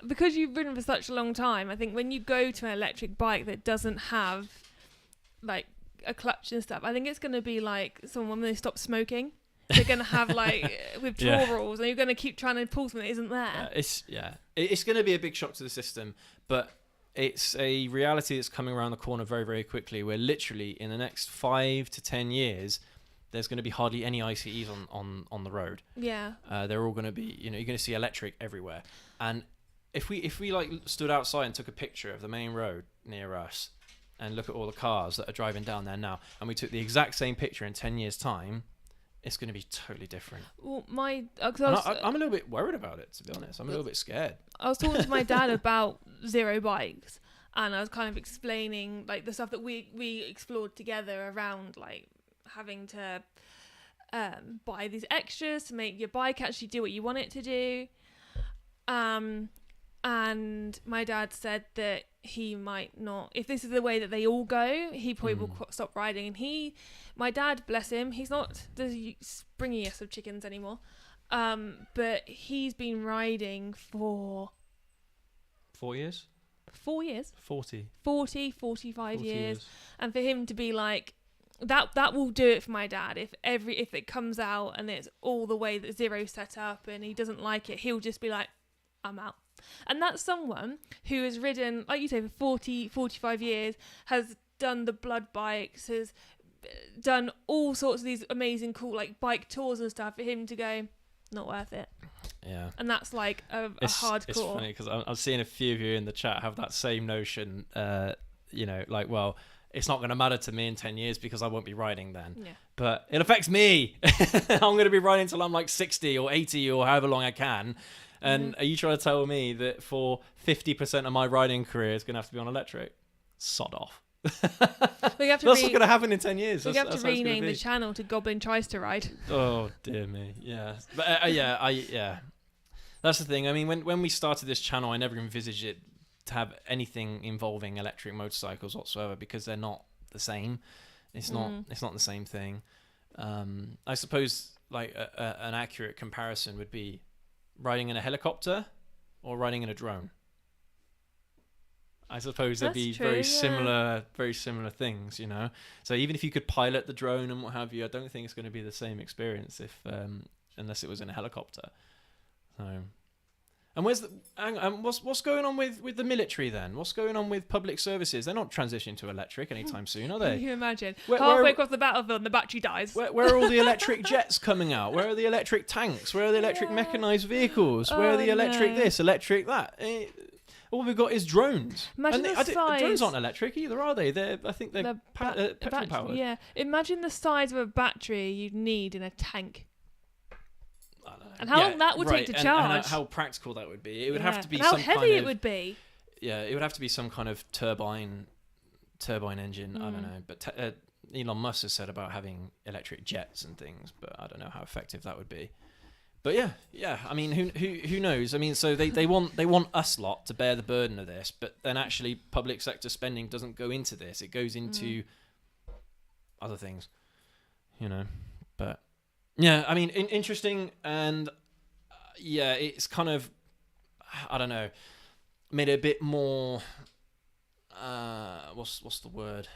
because you've ridden for such a long time, I think when you go to an electric bike that doesn't have like a clutch and stuff, I think it's going to be like someone when they stop smoking. They're going to have like withdrawals, and you're going to keep trying to pull something that isn't there. It's going to be a big shock to the system, but it's a reality that's coming around the corner very, very quickly. Where literally in the next 5 to 10 years, there's going to be hardly any ICEs on the road. Yeah. They're all going to be, you're going to see electric everywhere. And if we like stood outside and took a picture of the main road near us and look at all the cars that are driving down there now, and we took the exact same picture in 10 years' time, it's going to be totally different. Well, I'm a little bit worried about it, to be honest. I'm a little bit scared. I was talking to my dad about zero bikes, and I was kind of explaining like the stuff that we explored together around like having to buy these extras to make your bike actually do what you want it to do. And my dad said that he might not, if this is the way that they all go, he probably will stop riding. And my dad, bless him, he's not the springiest of chickens anymore. But he's been riding for 4 years? 4 years? 40, 45 years. And for him to be like, that will do it for my dad. If it comes out and it's all the way that Zero's set up and he doesn't like it, he'll just be like, I'm out. And that's someone who has ridden, like you say, for 40, 45 years, has done the blood bikes, has done all sorts of these amazing cool like bike tours and stuff. For him to go, not worth it. Yeah. And that's like a hardcore. It's funny because I'm seeing a few of you in the chat have that same notion, like, well, it's not going to matter to me in 10 years because I won't be riding then. Yeah. But it affects me. I'm going to be riding until I'm like 60 or 80 or however long I can. And are you trying to tell me that for 50% of my riding career it's going to have to be on electric? Sod off. That's not going to happen in 10 years. We have to rename the channel to Goblin Tries to Ride. Oh, dear me. Yeah. But yeah. That's the thing. I mean, when we started this channel, I never envisaged it to have anything involving electric motorcycles whatsoever because they're not the same. It's not the same thing. I suppose like an accurate comparison would be riding in a helicopter or riding in a drone. I suppose they'd be very similar things, So even if you could pilot the drone and what have you, I don't think it's going to be the same experience unless it was in a helicopter. So, and what's going on with the military then? What's going on with public services? They're not transitioning to electric anytime soon, are they? Can you imagine? Halfway across the battlefield and the battery dies. Where are all the electric jets coming out? Where are the electric tanks? Where are the electric mechanized vehicles? Where are the electric this, electric that? All we've got is drones. Imagine the size. Drones aren't electric either, are they? I think they're petrol powered. Yeah. Imagine the size of a battery you'd need in a tank. And how long that would take to charge. And how practical that would be. It would have to be and how heavy it would be. Yeah, it would have to be some kind of turbine engine. I don't know. But Elon Musk has said about having electric jets and things, but I don't know how effective that would be. But yeah. I mean, who knows? I mean, so they want us lot to bear the burden of this, but then actually public sector spending doesn't go into this. It goes into other things, But yeah, I mean, interesting, and it's kind of, I don't know, made it a bit more. What's the word?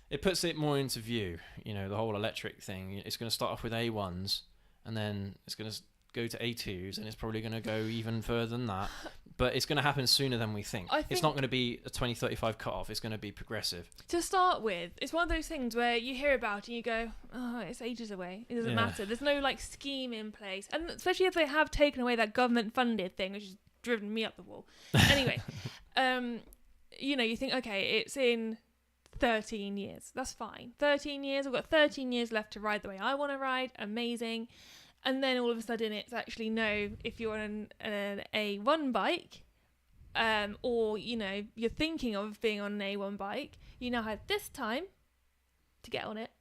It puts it more into view. The whole electric thing. It's going to start off with A1s. And then it's going to go to A2s, and it's probably going to go even further than that. But it's going to happen sooner than we think. It's not going to be a 2035 cut-off. It's going to be progressive. To start with, it's one of those things where you hear about it and you go, oh, it's ages away. It doesn't matter. There's no, scheme in place. And especially if they have taken away that government-funded thing, which has driven me up the wall. Anyway, you think, okay, it's in 13 years. That's fine. 13 years. I've got 13 years left to ride the way I want to ride. Amazing. And then all of a sudden it's actually no, if you're on an A1 bike, or, you're thinking of being on an A1 bike, you now have this time to get on it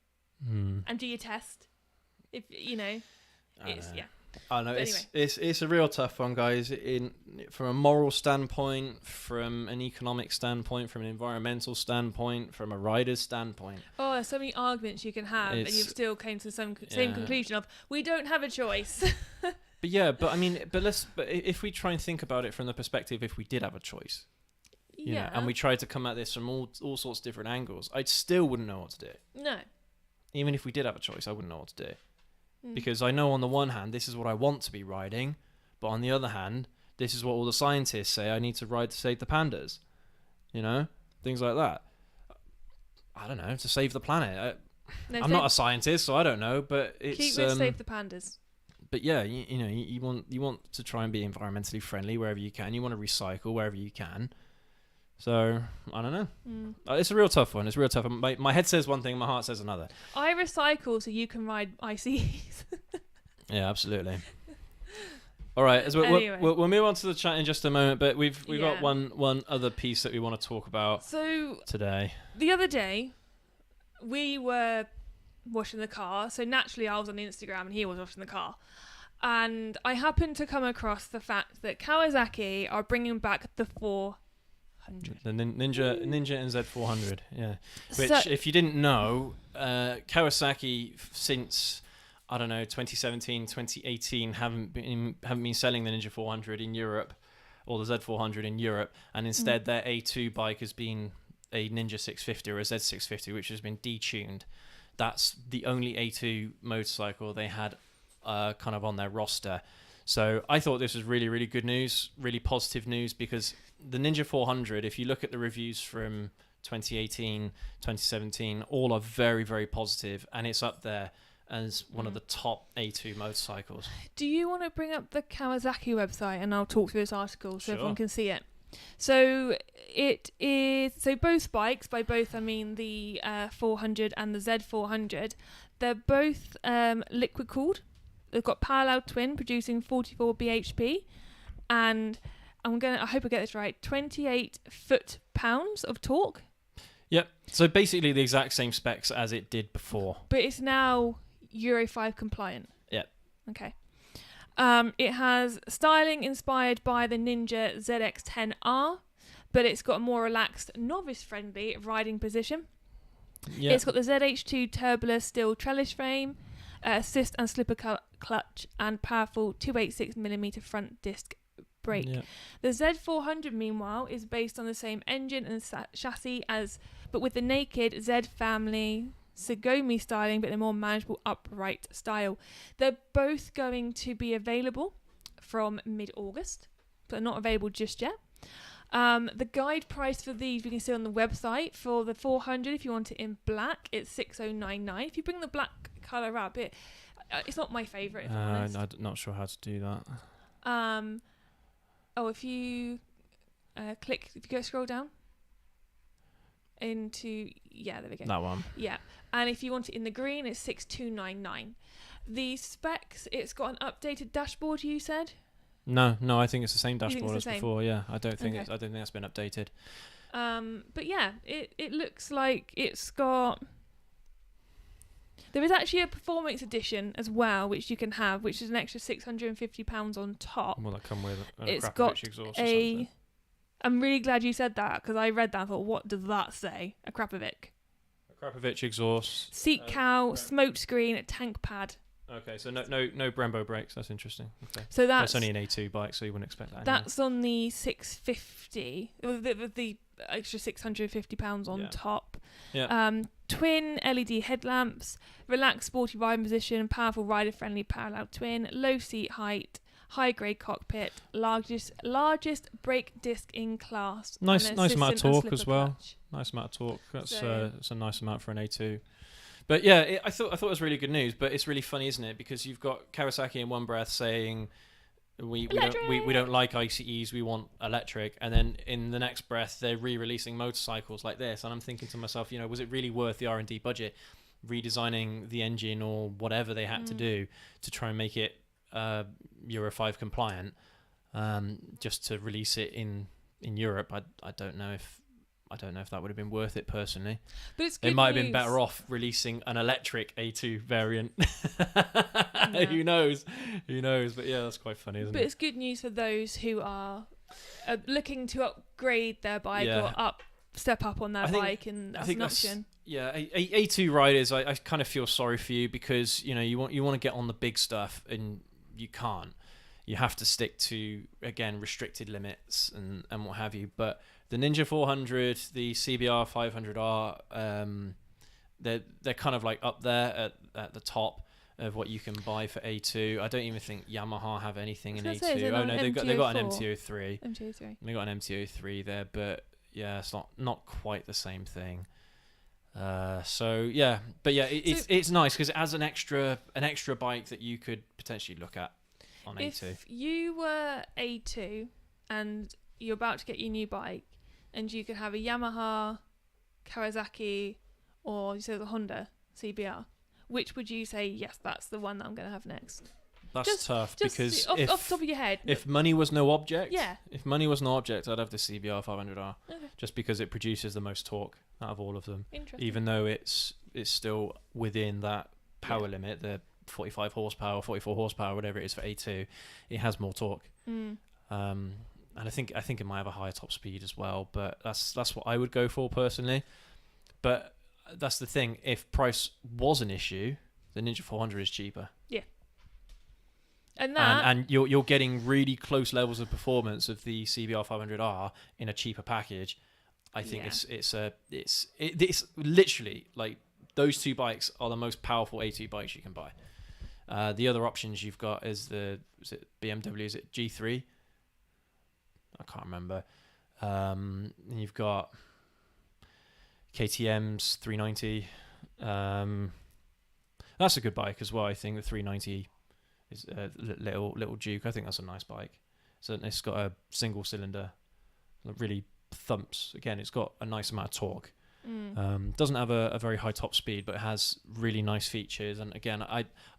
and do your test. If, I know anyway. it's a real tough one, guys. From a moral standpoint, from an economic standpoint, from an environmental standpoint, from a rider's standpoint. Oh, there's so many arguments you can have, and you've still came to the same conclusion of we don't have a choice. but I mean, but if we try and think about it from the perspective, if we did have a choice, you know, and we tried to come at this from all sorts of different angles, I still wouldn't know what to do. No. Even if we did have a choice, I wouldn't know what to do. Because I know on the one hand, this is what I want to be riding, but on the other hand, this is what all the scientists say I need to ride to save the pandas. You know? Things like that. I don't know, to save the planet. I'm not a scientist, so I don't know, but it's... Keep it save the pandas. But yeah, you know, you want to try and be environmentally friendly wherever you can. You want to recycle wherever you can. So, I don't know. It's a real tough one. It's real tough. My head says one thing, my heart says another. I recycle so you can ride ICEs. Yeah, absolutely. All right, Anyway. we'll move on to the chat in just a moment, but we've got one other piece that we want to talk about today. The other day, we were washing the car, so naturally I was on Instagram and he was washing the car. And I happened to come across the fact that Kawasaki are bringing back the 400. The Ninja and Z400, yeah. Which, if you didn't know, Kawasaki since, I don't know, 2017, 2018 haven't been selling the Ninja 400 in Europe, or the Z400 in Europe, and instead their A2 bike has been a Ninja 650 or a Z650, which has been detuned. That's the only A2 motorcycle they had kind of on their roster. So I thought this was really, really good news, really positive news, because the Ninja 400, if you look at the reviews from 2018, 2017, all are very, very positive, and it's up there as one of the top A2 motorcycles. Do you want to bring up the Kawasaki website and I'll talk through this article so everyone can see it? So it is, so both bikes, by both I mean the 400 and the Z400, they're both liquid cooled. They've got parallel twin producing 44 bhp, and I hope I get this right, 28 foot-pounds of torque. Yep. So basically the exact same specs as it did before. But it's now Euro 5 compliant. Yep. Okay. It has styling inspired by the Ninja ZX-10R, but it's got a more relaxed, novice-friendly riding position. Yep. It's got the ZH2 tubular steel trellis frame, assist and slipper clutch, and powerful 286mm front disc brake. Yep. The Z400, meanwhile, is based on the same engine and chassis but with the naked Z family Sagomi styling, but in a more manageable upright style. They're both going to be available from mid-August, but not available just yet. The guide price for these we can see on the website. For the 400, if you want it in black, it's 6099. If you bring the black colour up, it's not my favourite, if I'm honest. I'm not sure how to do that. If you scroll down into, there we go. That one. Yeah. And if you want it in the green, it's 6299. The specs, it's got an updated dashboard, you said? No, I think it's the same dashboard as before. Yeah, I don't think that's been updated. But yeah, it looks like it's got. There is actually a performance edition as well, which you can have, which is an extra £650 on top. Will that come with a it's Krapovic got exhaust or something? I'm really glad you said that, because I read that and thought, what does that say? A Krapovic. A Krapovic exhaust. Seat cowl, smoke screen, tank pad. Okay, so no Brembo brakes. That's interesting. Okay. So that's only an A2 bike, so you wouldn't expect that. That's on the 650. The extra £650 on top. Yeah. Twin LED headlamps, relaxed sporty riding position, powerful rider-friendly parallel twin, low seat height, high-grade cockpit, largest brake disc in class. Nice amount of torque as well. Clutch. Nice amount of torque. That's a nice amount for an A2. But yeah, I thought it was really good news. But it's really funny, isn't it? Because you've got Kawasaki in one breath saying we don't like ICEs, we want electric, and then in the next breath they're re-releasing motorcycles like this. And I'm thinking to myself, was it really worth the R&D budget, redesigning the engine or whatever they had to do to try and make it Euro 5 compliant, just to release it in Europe? I don't know if that would have been worth it personally. But it's they might have been better off releasing an electric A2 variant. Yeah. Who knows? But yeah, that's quite funny, isn't it? But it's good news for those who are looking to upgrade their bike or step up on their bike, and that's an option. Yeah, A2 riders, I kind of feel sorry for you, because you want to get on the big stuff and you can't. you have to stick to, again, restricted limits and what have you. But the Ninja 400, the CBR 500R, they're kind of like up there at the top of what you can buy for A2. I don't even think Yamaha have anything in A2. Oh no, they got an MT-03. MT-03. They got an MT-03 there, but yeah, it's not quite the same thing. So yeah, but yeah, it's nice because it has an extra bike that you could potentially look at on A2. If you were A2 and you're about to get your new bike, and you could have a Yamaha, Kawasaki, or you said the Honda CBR, which would you say, yes, that's the one that I'm going to have next? That's tough because off the top of your head. If money was no object, yeah. If money was no object, I'd have the CBR 500R, okay. just because it produces the most torque out of all of them. Interesting. Even though it's still within that power limit, the 45 horsepower, 44 horsepower, whatever it is for A2, it has more torque. And I think it might have a higher top speed as well, but that's what I would go for personally. But that's the thing, if price was an issue, the Ninja 400 is cheaper. Yeah. And you're getting really close levels of performance of the CBR 500R in a cheaper package. I think it's literally like those two bikes are the most powerful A2 bikes you can buy. The other options you've got is BMW, is it G3? I can't remember. And you've got KTM's 390. That's a good bike as well. I think the 390 is a little Duke. I think that's a nice bike. So it's got a single cylinder, that really thumps. Again, it's got a nice amount of torque. Doesn't have a very high top speed, but it has really nice features. And again,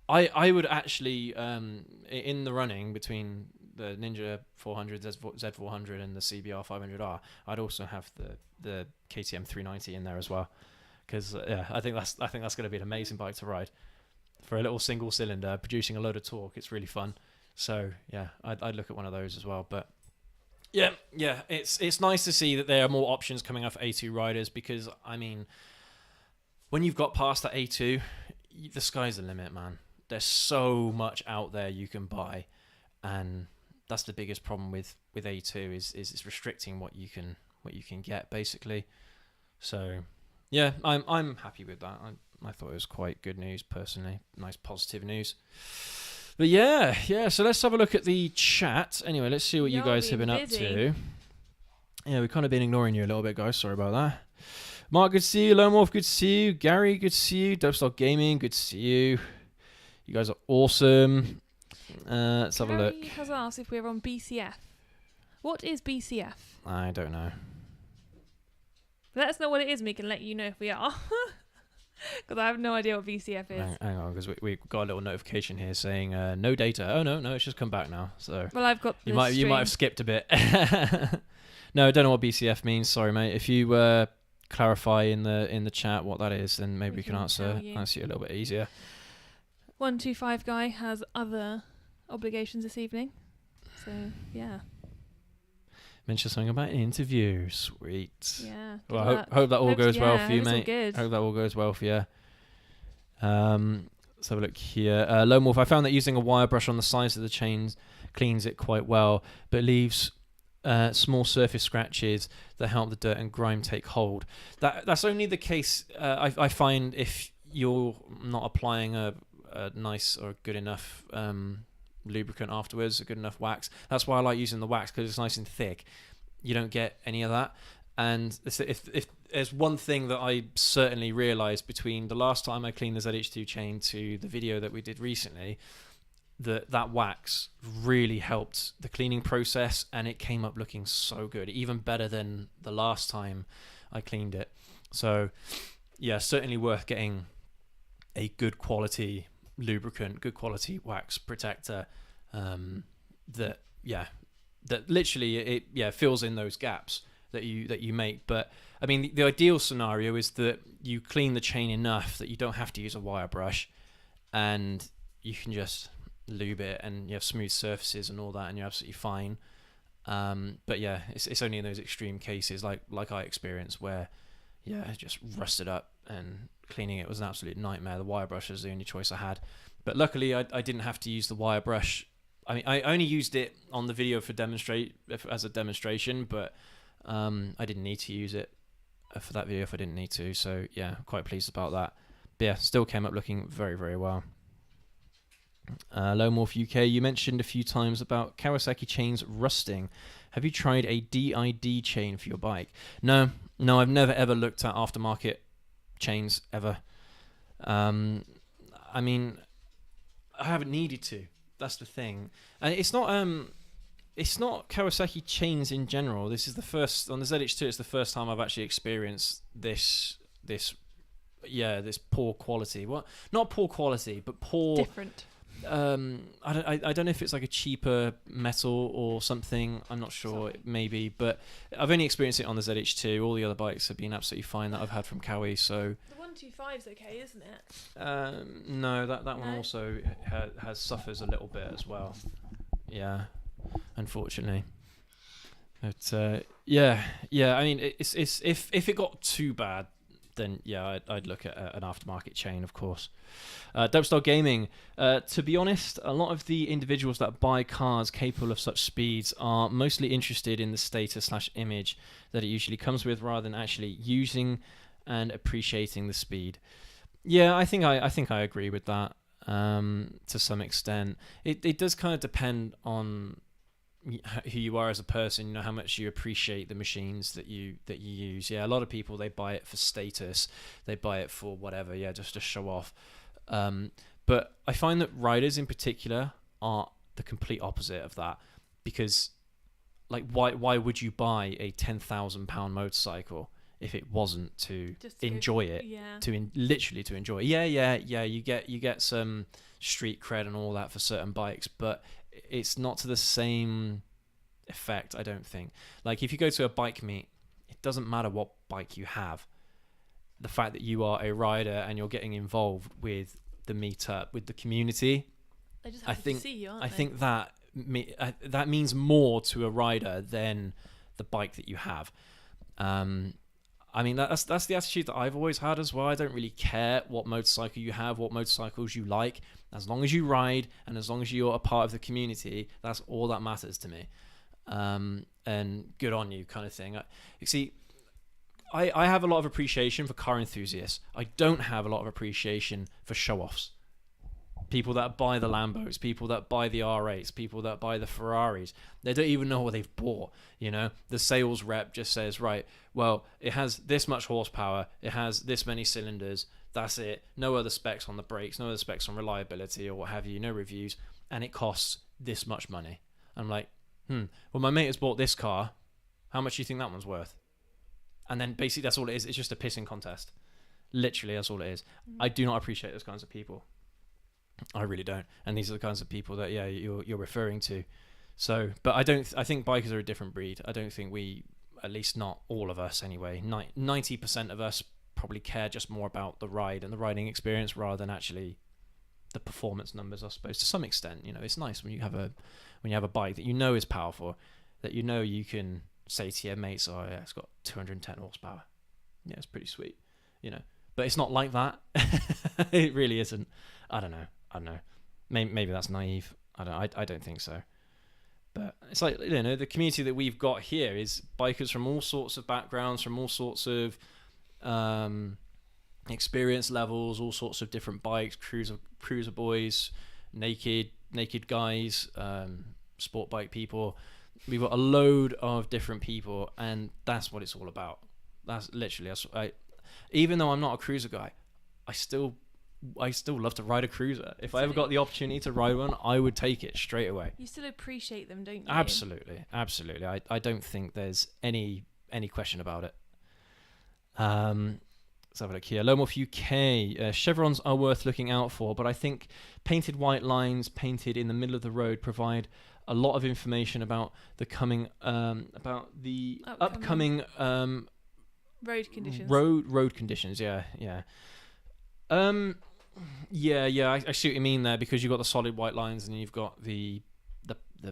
I would actually in the running between the Ninja 400 Z400 and the CBR 500R, I'd also have the KTM 390 in there as well, because I think that's going to be an amazing bike to ride for a little single cylinder producing a load of torque. It's really fun. So yeah, I'd look at one of those as well. But yeah, it's nice to see that there are more options coming up for A2 riders, because I mean, when you've got past that A2, the sky's the limit, man. There's so much out there you can buy, and that's the biggest problem with A2 is it's restricting what you can get, basically. So yeah, I'm happy with that. I thought it was quite good news personally, nice positive news. But yeah, so let's have a look at the chat. Anyway, let's see what you guys have been up to. Yeah, we've kind of been ignoring you a little bit, guys. Sorry about that. Mark, good to see you. Lone Wolf, good to see you. Gary, good to see you. Dubstock Gaming, good to see you. You guys are awesome. Let's have a look. Gary has asked if we're on BCF. What is BCF? I don't know. Let us know what it is and we can let you know if we are. Because I have no idea what BCF is. Hang on, because we got a little notification here saying no data. Oh no, it's just come back now. So well, I've got. You might have skipped a bit. No, I don't know what BCF means. Sorry, mate. If you clarify in the chat what that is, then maybe we can answer you a little bit easier. 125 guy has other obligations this evening, so yeah. Mention something about an interview. Sweet. Yeah. Well, hope that all goes well for you, mate. Good. Hope that all goes well for you. Let's have a look here. Lone Wolf, I found that using a wire brush on the sides of the chains cleans it quite well, but leaves small surface scratches that help the dirt and grime take hold. That's only the case, I find, if you're not applying a nice or good enough lubricant afterwards, a good enough wax. That's why I like using the wax, because it's nice and thick. You don't get any of that. And if there's one thing that I certainly realized between the last time I cleaned the ZH2 chain to the video that we did recently, that wax really helped the cleaning process, and it came up looking so good, even better than the last time I cleaned it. So yeah, certainly worth getting a good quality lubricant, good quality wax protector that literally it fills in those gaps that you make. But I mean, the ideal scenario is that you clean the chain enough that you don't have to use a wire brush, and you can just lube it, and you have smooth surfaces and all that, and you're absolutely fine. But yeah, it's only in those extreme cases like I experienced where it just rusted up, and cleaning it was an absolute nightmare. The wire brush was the only choice I had, but luckily I didn't have to use the wire brush I mean, I only used it on the video as a demonstration, but I didn't need to use it for that video if I didn't need to. So yeah, quite pleased about that. But yeah, still came up looking very, very well. Lowmorph UK, you mentioned a few times about Kawasaki chains rusting. Have you tried a DID chain for your bike? No, I've never ever looked at aftermarket chains ever. I mean, I haven't needed to. That's the thing, and it's not Kawasaki chains in general. This is the first on the ZH2. It's the first time I've actually experienced this poor quality. What? Not poor quality, but poor. Different. I don't know if it's like a cheaper metal or something. I'm not sure. Maybe, but I've only experienced it on the ZH2. All the other bikes have been absolutely fine that I've had from Kawi. So the 125's okay, isn't it? No, that one also suffers a little bit as well. Yeah, unfortunately. But yeah. I mean, it's if it got too bad, then yeah, I'd look at an aftermarket chain, of course. Dopestar Gaming. To be honest, a lot of the individuals that buy cars capable of such speeds are mostly interested in the status/image that it usually comes with, rather than actually using and appreciating the speed. Yeah, I think I agree with that to some extent. It does kind of depend on who you are as a person, you know, how much you appreciate the machines that you use. Yeah, a lot of people, they buy it for status, they buy it for whatever, yeah, just to show off. But I find that riders in particular are the complete opposite of that, because like why would you buy a £10,000 motorcycle if it wasn't to enjoy it? Yeah. Literally to enjoy it. Yeah, you get some street cred and all that for certain bikes, but it's not to the same effect, I don't think. Like if you go to a bike meet, it doesn't matter what bike you have. The fact that you are a rider and you're getting involved with the meetup, with the community, they just happy to see you, aren't they? I think that means more to a rider than the bike that you have. I mean, that's the attitude that I've always had as well. I don't really care what motorcycle you have, what motorcycles you like. As long as you ride and as long as you're a part of the community, that's all that matters to me. And good on you, kind of thing. You see, I have a lot of appreciation for car enthusiasts. I don't have a lot of appreciation for show-offs. People that buy the Lambos, people that buy the R8s, people that buy the Ferraris. They don't even know what they've bought, you know? The sales rep just says, right, well, it has this much horsepower, it has this many cylinders, that's it. No other specs on the brakes, no other specs on reliability or what have you, no reviews, and it costs this much money. I'm like, well, my mate has bought this car. How much do you think that one's worth? And then basically that's all it is. It's just a pissing contest. Literally, that's all it is. I do not appreciate those kinds of people. I really don't. And these are the kinds of people that, yeah, you're referring to. So, but I think bikers are a different breed. I don't think we, at least not all of us anyway, 90% of us probably care just more about the ride and the riding experience rather than actually the performance numbers, I suppose, to some extent. You know, it's nice when you have a bike that you know is powerful, that you know you can say to your mates, oh yeah, it's got 210 horsepower. Yeah, it's pretty sweet, you know. But it's not like that. It really isn't. I don't know. Maybe that's naive. I don't think so. But it's like, you know, the community that we've got here is bikers from all sorts of backgrounds, from all sorts of experience levels, all sorts of different bikes, cruiser boys, naked guys, sport bike people. We've got a load of different people, and that's what it's all about. That's literally, even though I'm not a cruiser guy, I still love to ride a cruiser. If I ever got the opportunity to ride one, I would take it straight away. You still appreciate them, don't you? Absolutely. I don't think there's any question about it. Let's have a look here. Lowmorph UK. Chevrons are worth looking out for, but I think painted white lines painted in the middle of the road provide a lot of information about the upcoming road conditions. Road conditions. Yeah. I see what you mean there, because you've got the solid white lines and you've got the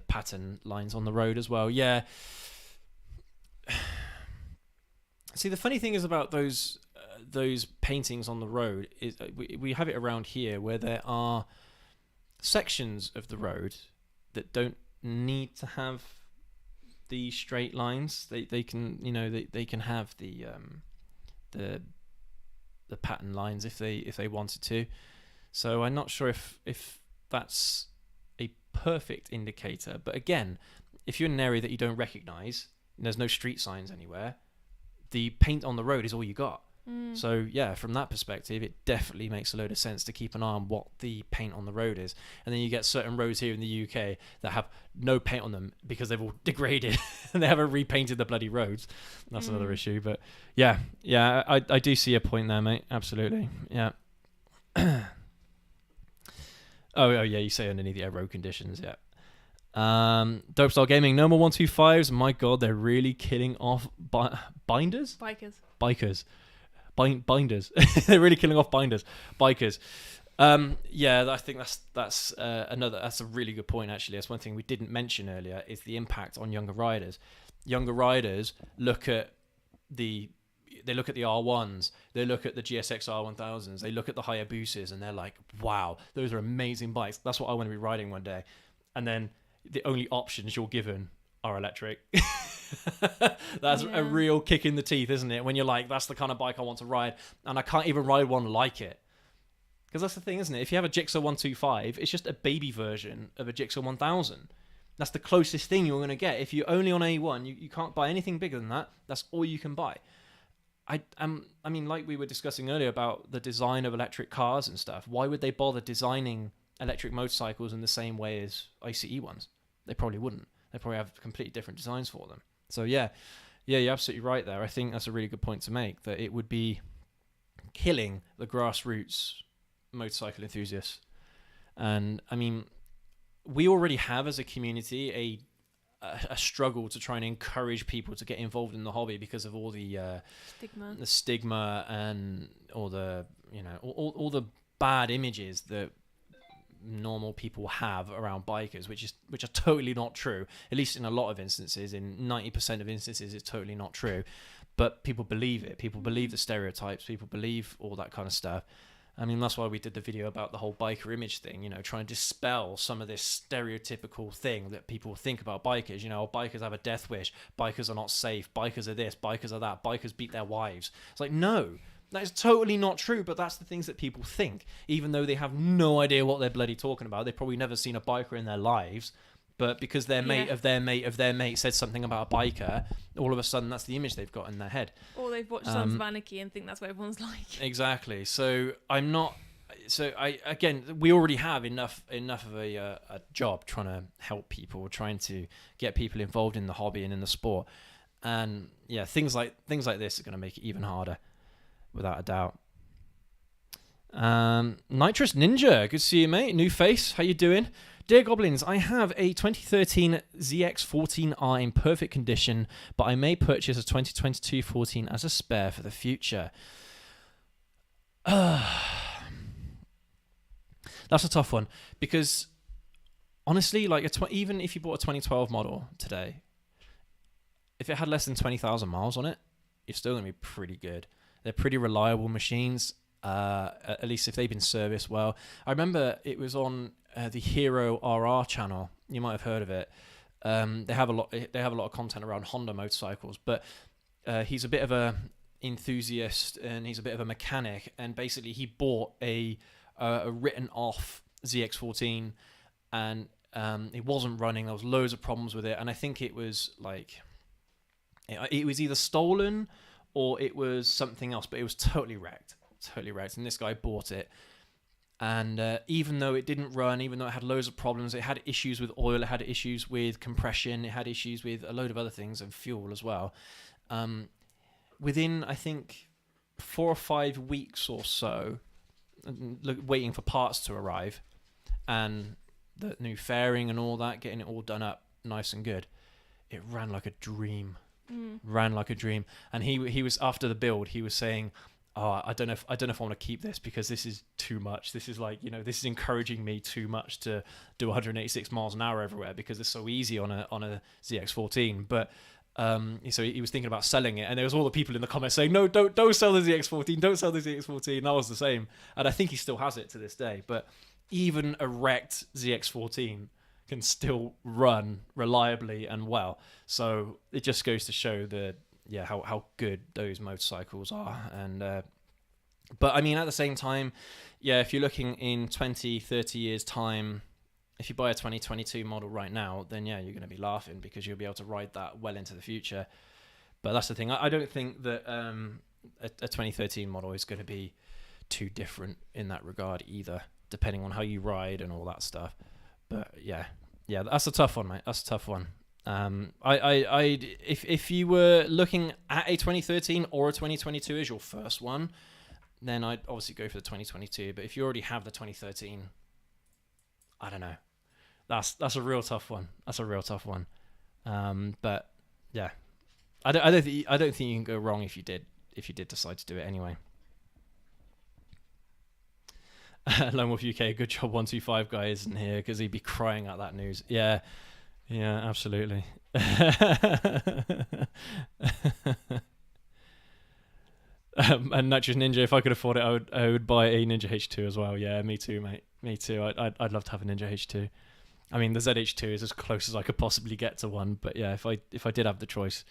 pattern lines on the road as well. Yeah. See, the funny thing is about those paintings on the road is we have it around here where there are sections of the road that don't need to have the straight lines. They can, you know, they can have the pattern lines if they wanted to. So I'm not sure if that's a perfect indicator. But again, if you're in an area that you don't recognize and there's no street signs anywhere, the paint on the road is all you got. So yeah, from that perspective, it definitely makes a load of sense to keep an eye on what the paint on the road is. And then you get certain roads here in the UK that have no paint on them because they've all degraded and they haven't repainted the bloody roads. That's another issue. But yeah, I do see a point there, mate. Absolutely. Yeah. Oh yeah, you say underneath the road conditions. Yeah. Dope Style Gaming, no more 125s. My God, they're really killing off binders. Bikers. Binders. They're really killing off bikers. Yeah, I think that's a really good point. Actually, that's one thing we didn't mention earlier, is the impact on younger riders. Younger riders look at the R1s, they look at the GSX R1000s, they look at the Hayabusas, and they're like, wow, those are amazing bikes. That's what I want to be riding one day. And then the only options you're given are electric. That's a real kick in the teeth, isn't it? When you're like, that's the kind of bike I want to ride, and I can't even ride one like it. Because that's the thing, isn't it? If you have a Gixxer 125, it's just a baby version of a Gixxer 1000. That's the closest thing you're going to get. If you're only on A1, you can't buy anything bigger than that. That's all you can buy. I mean, like we were discussing earlier about the design of electric cars and stuff, why would they bother designing electric motorcycles in the same way as ICE ones? They probably wouldn't. They probably have completely different designs for them. So yeah, you're absolutely right there. I think that's a really good point to make, that it would be killing the grassroots motorcycle enthusiasts. And I mean, we already have as a community a struggle to try and encourage people to get involved in the hobby because of all the stigma and all the, you know, all the bad images that normal people have around bikers, which are totally not true. At least in a lot of instances, in 90% of instances, it's totally not true. But people believe it. People believe the stereotypes. People believe all that kind of stuff. I mean, that's why we did the video about the whole biker image thing, you know, trying to dispel some of this stereotypical thing that people think about bikers. You know, bikers have a death wish, bikers are not safe, bikers are this, bikers are that, bikers beat their wives. It's like, no, that is totally not true, but that's the things that people think, even though they have no idea what they're bloody talking about. They've probably never seen a biker in their lives, but because their mate of their mate of their mate said something about a biker, all of a sudden that's the image they've got in their head. Or they've watched Sons of Anarchy and think that's what everyone's like. Exactly. So we already have enough of a job trying to help people, trying to get people involved in the hobby and in the sport. And yeah, things like this are going to make it even harder, without a doubt. Nitrous Ninja, good to see you, mate. New face, how you doing? Dear Goblins, I have a 2013 ZX14R in perfect condition, but I may purchase a 2022 14 as a spare for the future. That's a tough one, because honestly, like even if you bought a 2012 model today, if it had less than 20,000 miles on it, you're still going to be pretty good. They're pretty reliable machines, at least if they've been serviced well. I remember it was on the Hero RR channel. You might have heard of it. They have a lot of content around Honda motorcycles, but he's a bit of a enthusiast and he's a bit of a mechanic. And basically, he bought a written off ZX14, and it wasn't running. There was loads of problems with it, and I think it was like it was either stolen or it was something else, but it was totally wrecked. And this guy bought it. And even though it didn't run, even though it had loads of problems, it had issues with oil, it had issues with compression, it had issues with a load of other things and fuel as well. Within, I think, 4 or 5 weeks or so, waiting for parts to arrive and the new fairing and all that, getting it all done up nice and good, it ran like a dream. And he was, after the build, he was saying, oh, I don't know if I want to keep this because this is too much. This is like, this is encouraging me too much to do 186 miles an hour everywhere because it's so easy on a ZX14. But so he was thinking about selling it, and there was all the people in the comments saying, no, don't sell the ZX14, don't sell the ZX14. And I was the same, and I think he still has it to this day. But even a wrecked ZX14 can still run reliably and well. So it just goes to show how good those motorcycles are. And but I mean, at the same time, if you're looking in 20, 30 years time, if you buy a 2022 model right now, then you're going to be laughing because you'll be able to ride that well into the future. But that's the thing. I don't think that a 2013 model is going to be too different in that regard either, depending on how you ride and all that stuff. But yeah, that's a tough one, mate. That's a tough one. If you were looking at a 2013 or a 2022 as your first one, then I'd obviously go for the 2022. But if you already have the 2013, I don't know. That's a real tough one. But yeah, I don't think you can go wrong if you did decide to do it anyway. Lone Wolf UK, good job 125 guy isn't here because he'd be crying at that news. Yeah, absolutely. And Nitrous Ninja, if I could afford it, I would buy a Ninja H2 as well. Yeah, me too, mate. Me too. I'd love to have a Ninja H2. I mean, the ZH2 is as close as I could possibly get to one. But yeah, if I did have the choice,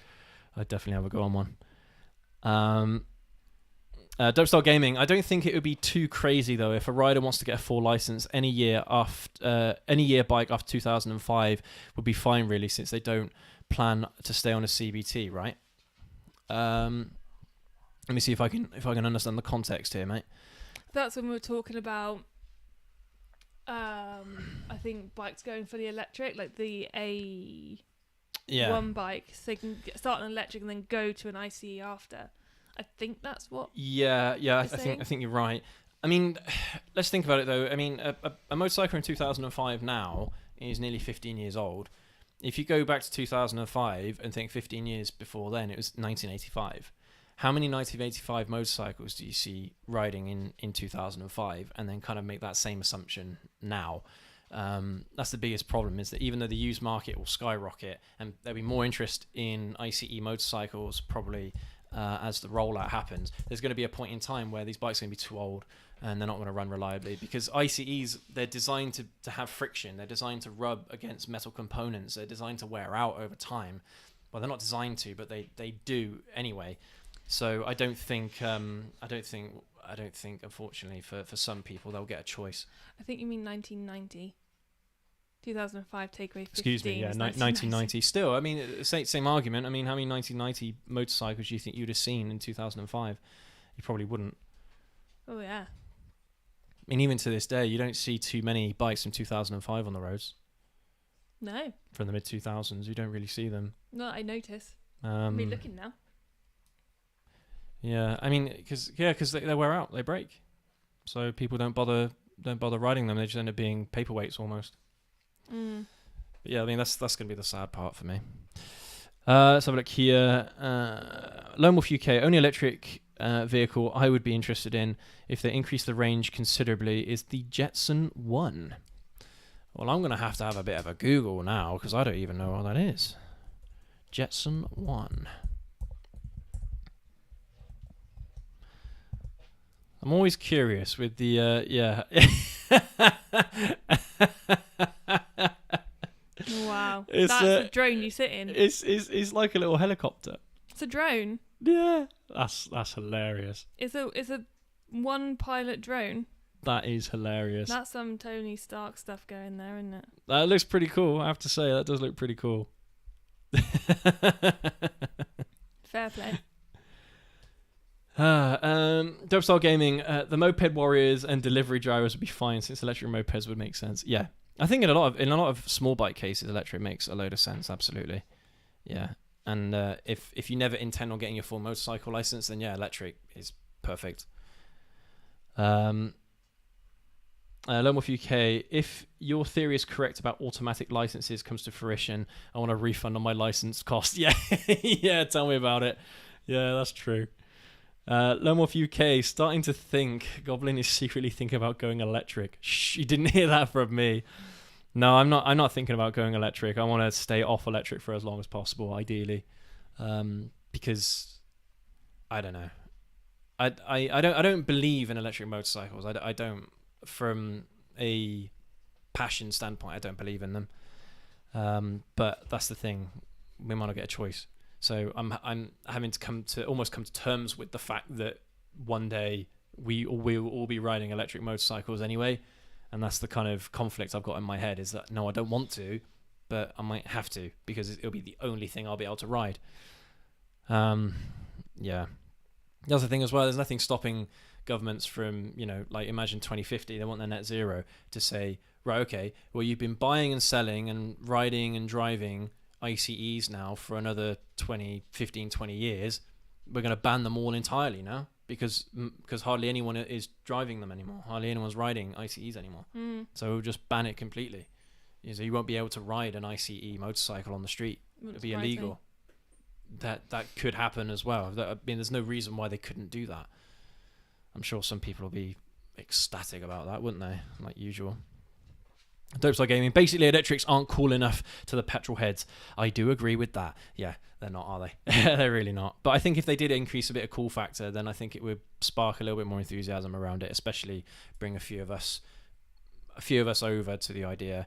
I'd definitely have a go on one. Dopestar Gaming, I don't think it would be too crazy though if a rider wants to get a full license any year bike after 2005 would be fine really, since they don't plan to stay on a CBT, right? Let me see if I can understand the context here, mate. That's when we were talking about I think bikes going for the electric, like the A1 bike, so they can start on electric and then go to an ICE after. I think that's what. I think you're right. I mean, let's think about it though. I mean, a motorcycle in 2005 now is nearly 15 years old. If you go back to 2005 and think 15 years before then, it was 1985. How many 1985 motorcycles do you see riding in 2005? And then kind of make that same assumption now. That's the biggest problem, is that even though the used market will skyrocket and there'll be more interest in ICE motorcycles probably as the rollout happens, there's going to be a point in time where these bikes are going to be too old and they're not going to run reliably, because ICEs, they're designed to have friction, they're designed to rub against metal components, they're designed to wear out over time. Well, they're not designed to, but they do anyway. So I don't think unfortunately for some people they'll get a choice. I think you mean 1990. 2005 take away 15. Excuse me, yeah, 1990. Still, I mean, same argument. I mean, how many 1990 motorcycles do you think you'd have seen in 2005? You probably wouldn't. Oh, yeah. I mean, even to this day, you don't see too many bikes from 2005 on the roads. No. From the mid-2000s, you don't really see them. No, I notice. I'm looking now. Yeah, I mean, because they wear out, they break. So people don't bother riding them. They just end up being paperweights almost. But yeah, I mean that's going to be the sad part for me. Let's have a look here. Lone Wolf UK, only electric vehicle I would be interested in if they increase the range considerably is the Jetson 1. Well, I'm going to have a bit of a Google now because I don't even know what that is. Jetson 1. I'm always curious with the yeah. Wow, that's a drone you sit in. It's like a little helicopter. It's a drone. Yeah, that's hilarious. It's a one pilot drone. That is hilarious. That's some Tony Stark stuff going there, isn't it? That looks pretty cool. I have to say, that does look pretty cool. Fair play. Dopestar Gaming, the moped warriors and delivery drivers would be fine since electric mopeds would make sense. Yeah, I think in a lot of small bike cases, electric makes a load of sense. Absolutely, yeah. And if you never intend on getting your full motorcycle license, then yeah, electric is perfect. Lone Wolf UK, if your theory is correct about automatic licenses comes to fruition, I want a refund on my license cost. Yeah, yeah, tell me about it. Yeah, that's true. Lone Wolf UK, starting to think Goblin is secretly thinking about going electric. Shh, you didn't hear that from me. No, I'm not thinking about going electric. I want to stay off electric for as long as possible, ideally, because I don't know. I don't believe in electric motorcycles. I don't, from a passion standpoint, I don't believe in them. But that's the thing, we might not get a choice. So I'm having to come to terms with the fact that one day we will all be riding electric motorcycles anyway, and that's the kind of conflict I've got in my head, is that no, I don't want to, but I might have to, because it'll be the only thing I'll be able to ride. Yeah. The other thing as well, there's nothing stopping governments from, like imagine 2050, they want their net zero, to say, right, okay, well, you've been buying and selling and riding and driving ICEs now for another 20 years. We're going to ban them all entirely now, because hardly anyone is driving them anymore. Hardly anyone's riding ICEs anymore. So we'll just ban it completely. So you won't be able to ride an ICE motorcycle on the street. It'll be illegal. That could happen as well. I mean, there's no reason why they couldn't do that. I'm sure some people will be ecstatic about that, wouldn't they? Like usual. Dopestar Gaming. Basically, electrics aren't cool enough to the petrol heads. I do agree with that. Yeah, they're not, are they? They're really not. But I think if they did increase a bit of cool factor, then I think it would spark a little bit more enthusiasm around it, especially bring a few of us over to the idea,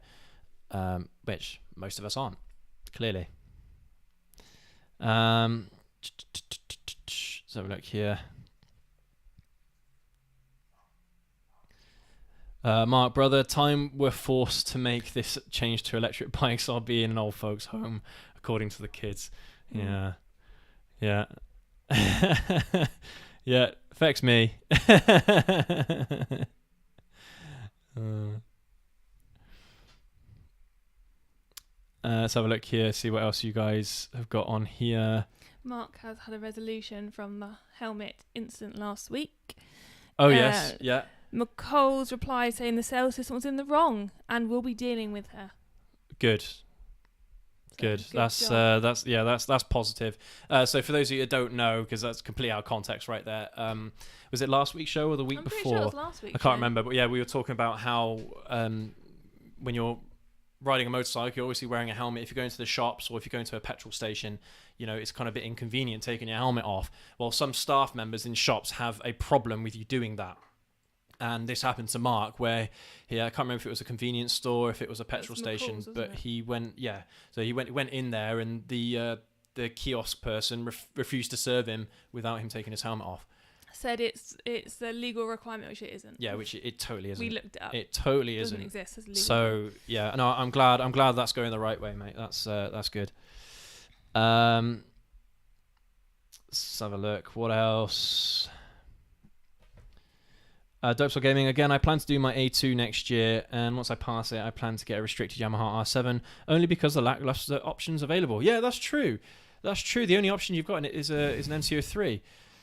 which most of us aren't, clearly. Let's have a look here. Mark, brother, time we're forced to make this change to electric bikes, I'll be in an old folks' home, according to the kids. Yeah. Yeah, affects me. Let's have a look here, see what else you guys have got on here. Mark has had a resolution from the helmet incident last week. Oh, yes, yeah. McColl's reply saying the sales system was in the wrong and we'll be dealing with her. Good. That's positive. So for those of you that don't know, because that's completely out of context right there, was it last week's show or the week before? Pretty sure it was last week's I can't remember, but yeah, we were talking about how when you're riding a motorcycle, you're obviously wearing a helmet. If you're going to the shops or if you're going to a petrol station, it's kind of a bit inconvenient taking your helmet off. Well, some staff members in shops have a problem with you doing that. And this happened to Mark, where I can't remember if it was a convenience store, if it was a petrol station, but he went, so he went in there, and the kiosk person refused to serve him without him taking his helmet off. Said it's a legal requirement, which it isn't. Yeah, which it totally isn't. We looked it up. It totally doesn't isn't. exist as legal. So yeah, no, I'm glad that's going the right way, mate. That's good. Let's have a look. What else? Dopestar Gaming again. I plan to do my A2 next year, and once I pass it, I plan to get a restricted Yamaha R7, only because of the lackluster options available. Yeah, that's true. The only option you've got in it is an NCO3,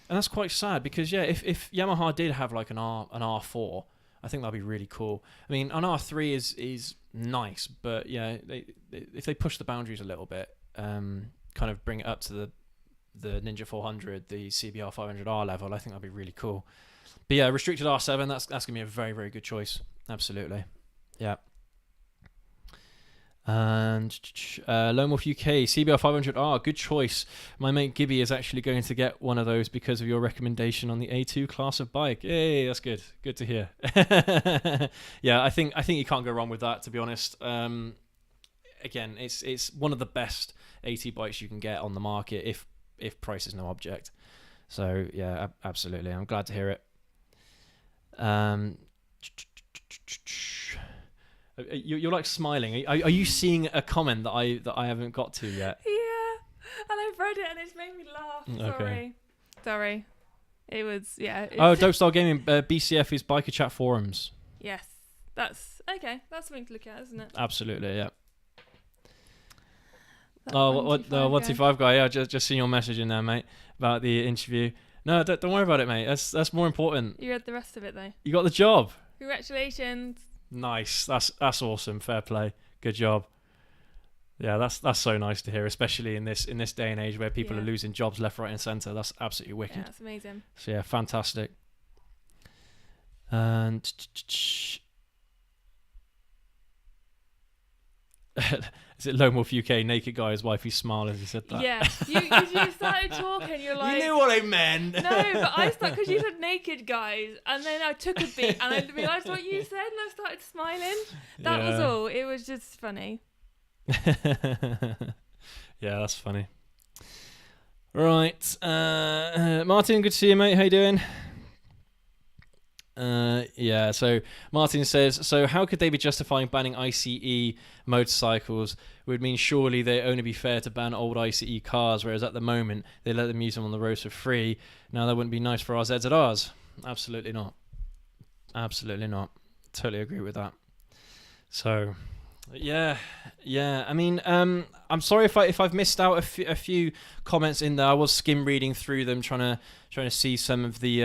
and that's quite sad because if Yamaha did have like an R4, I think that'd be really cool. I mean, an R3 is nice, but yeah, if they push the boundaries a little bit, kind of bring it up to the Ninja 400, the CBR 500R level, I think that'd be really cool. But yeah, restricted R7, that's gonna be a very, very good choice. Absolutely, yeah. And Lone Wolf UK CBR 500R, good choice. My mate Gibby is actually going to get one of those because of your recommendation on the A2 class of bike. Yay, that's good. Good to hear. Yeah, I think you can't go wrong with that, to be honest. Again, it's one of the best AT bikes you can get on the market if price is no object. So yeah, absolutely. I'm glad to hear it. You're like smiling. Are you seeing a comment that I haven't got to yet? Yeah, and I've read it and it's made me laugh. Okay. Sorry. It was Dopestar Gaming BCF is Biker Chat forums. Yes, that's okay. That's something to look at, isn't it? Absolutely, yeah. That 125 guy. Yeah, just seen your message in there, mate, about the interview. No, don't worry about it, mate. That's more important. You read the rest of it though. You got the job. Congratulations. Nice. That's awesome. Fair play. Good job. Yeah, that's so nice to hear, especially in this day and age where people are losing jobs left, right, and centre. That's absolutely wicked. Yeah, that's amazing. So yeah, fantastic. And is it Lone Wolf UK? Naked guy, his wife, he's smiling as he said that. Yeah, you started talking. You're like, you knew what I meant. No, but I started because you said naked guys, and then I took a beat and I realised what you said, and I started smiling. That was all. It was just funny. Yeah, that's funny. Right, Martin, good to see you, mate. How you doing? Yeah, so Martin says, so how could they be justifying banning ICE motorcycles? It would mean surely they only be fair to ban old ICE cars, whereas at the moment they let them use them on the roads for free. Now that wouldn't be nice for our ZZRs. Absolutely not. Absolutely not. Totally agree with that. So, yeah. I mean, I'm sorry if I've missed out a few comments in there. I was skim reading through them, trying to see some of the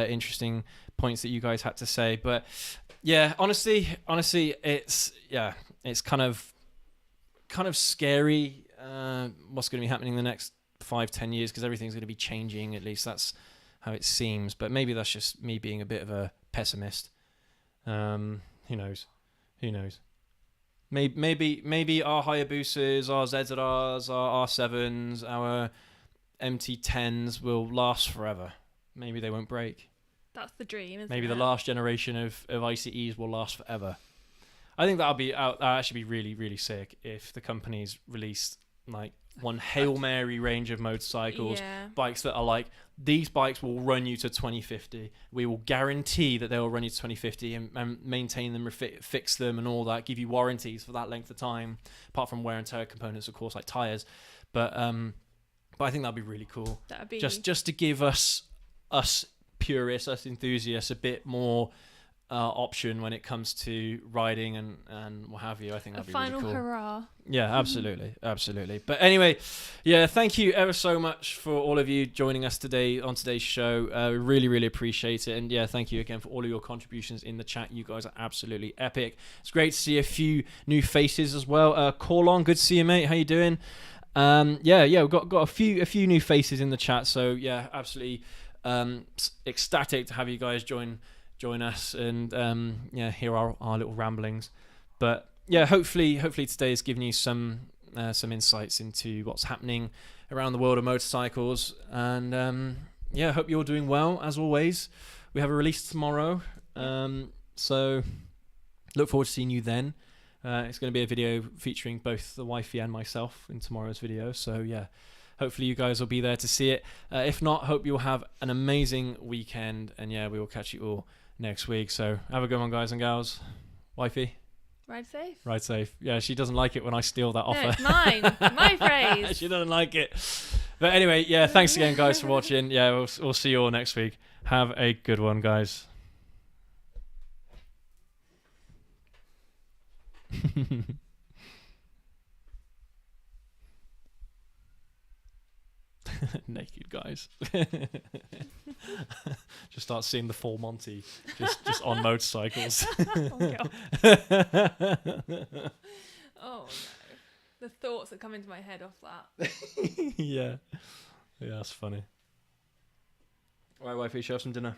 interesting points that you guys had to say. But yeah, honestly, it's kind of scary. What's going to be happening in the next 5-10 years, because everything's going to be changing. At least that's how it seems. But maybe that's just me being a bit of a pessimist. Who knows? Maybe our Hayabusas, our ZZRs, our R7s, our MT10s will last forever. Maybe they won't break. That's the dream, isn't Maybe it? the last generation of ICEs will last forever. I think that'll actually be really, really sick if the companies released like one Hail Mary range of motorcycles, bikes that are like, these bikes will run you to 2050. We will guarantee that they will run you to 2050 and maintain them, fix them and all that, give you warranties for that length of time, apart from wear and tear components, of course, like tyres. But I think that'd be really cool. That'd be just to give us purists, us enthusiasts, a bit more option when it comes to riding and what have you. I think that'd be really cool. A final hurrah. Yeah, absolutely. But anyway, yeah, thank you ever so much for all of you joining us today on today's show. Really, really appreciate it. And yeah, thank you again for all of your contributions in the chat. You guys are absolutely epic. It's great to see a few new faces as well. Call on, good to see you, mate. How you doing? We've got a few new faces in the chat. So yeah, absolutely ecstatic to have you guys join us and hear our little ramblings. But yeah, hopefully today has given you some insights into what's happening around the world of motorcycles. And hope you're doing well as always. We have a release tomorrow, so look forward to seeing you then. It's going to be a video featuring both the wifey and myself in tomorrow's video. So yeah, hopefully you guys will be there to see it. If not, hope you'll have an amazing weekend. And yeah, we will catch you all next week. So have a good one, guys and gals. Wifey? Ride safe. Yeah, she doesn't like it when I steal that offer. No, it's mine. My phrase. She doesn't like it. But anyway, yeah, thanks again, guys, for watching. Yeah, we'll see you all next week. Have a good one, guys. Naked guys. Just start seeing the full Monty just on motorcycles. Oh no, the thoughts that come into my head off that. Yeah, that's funny. All right, wifey, show us some dinner.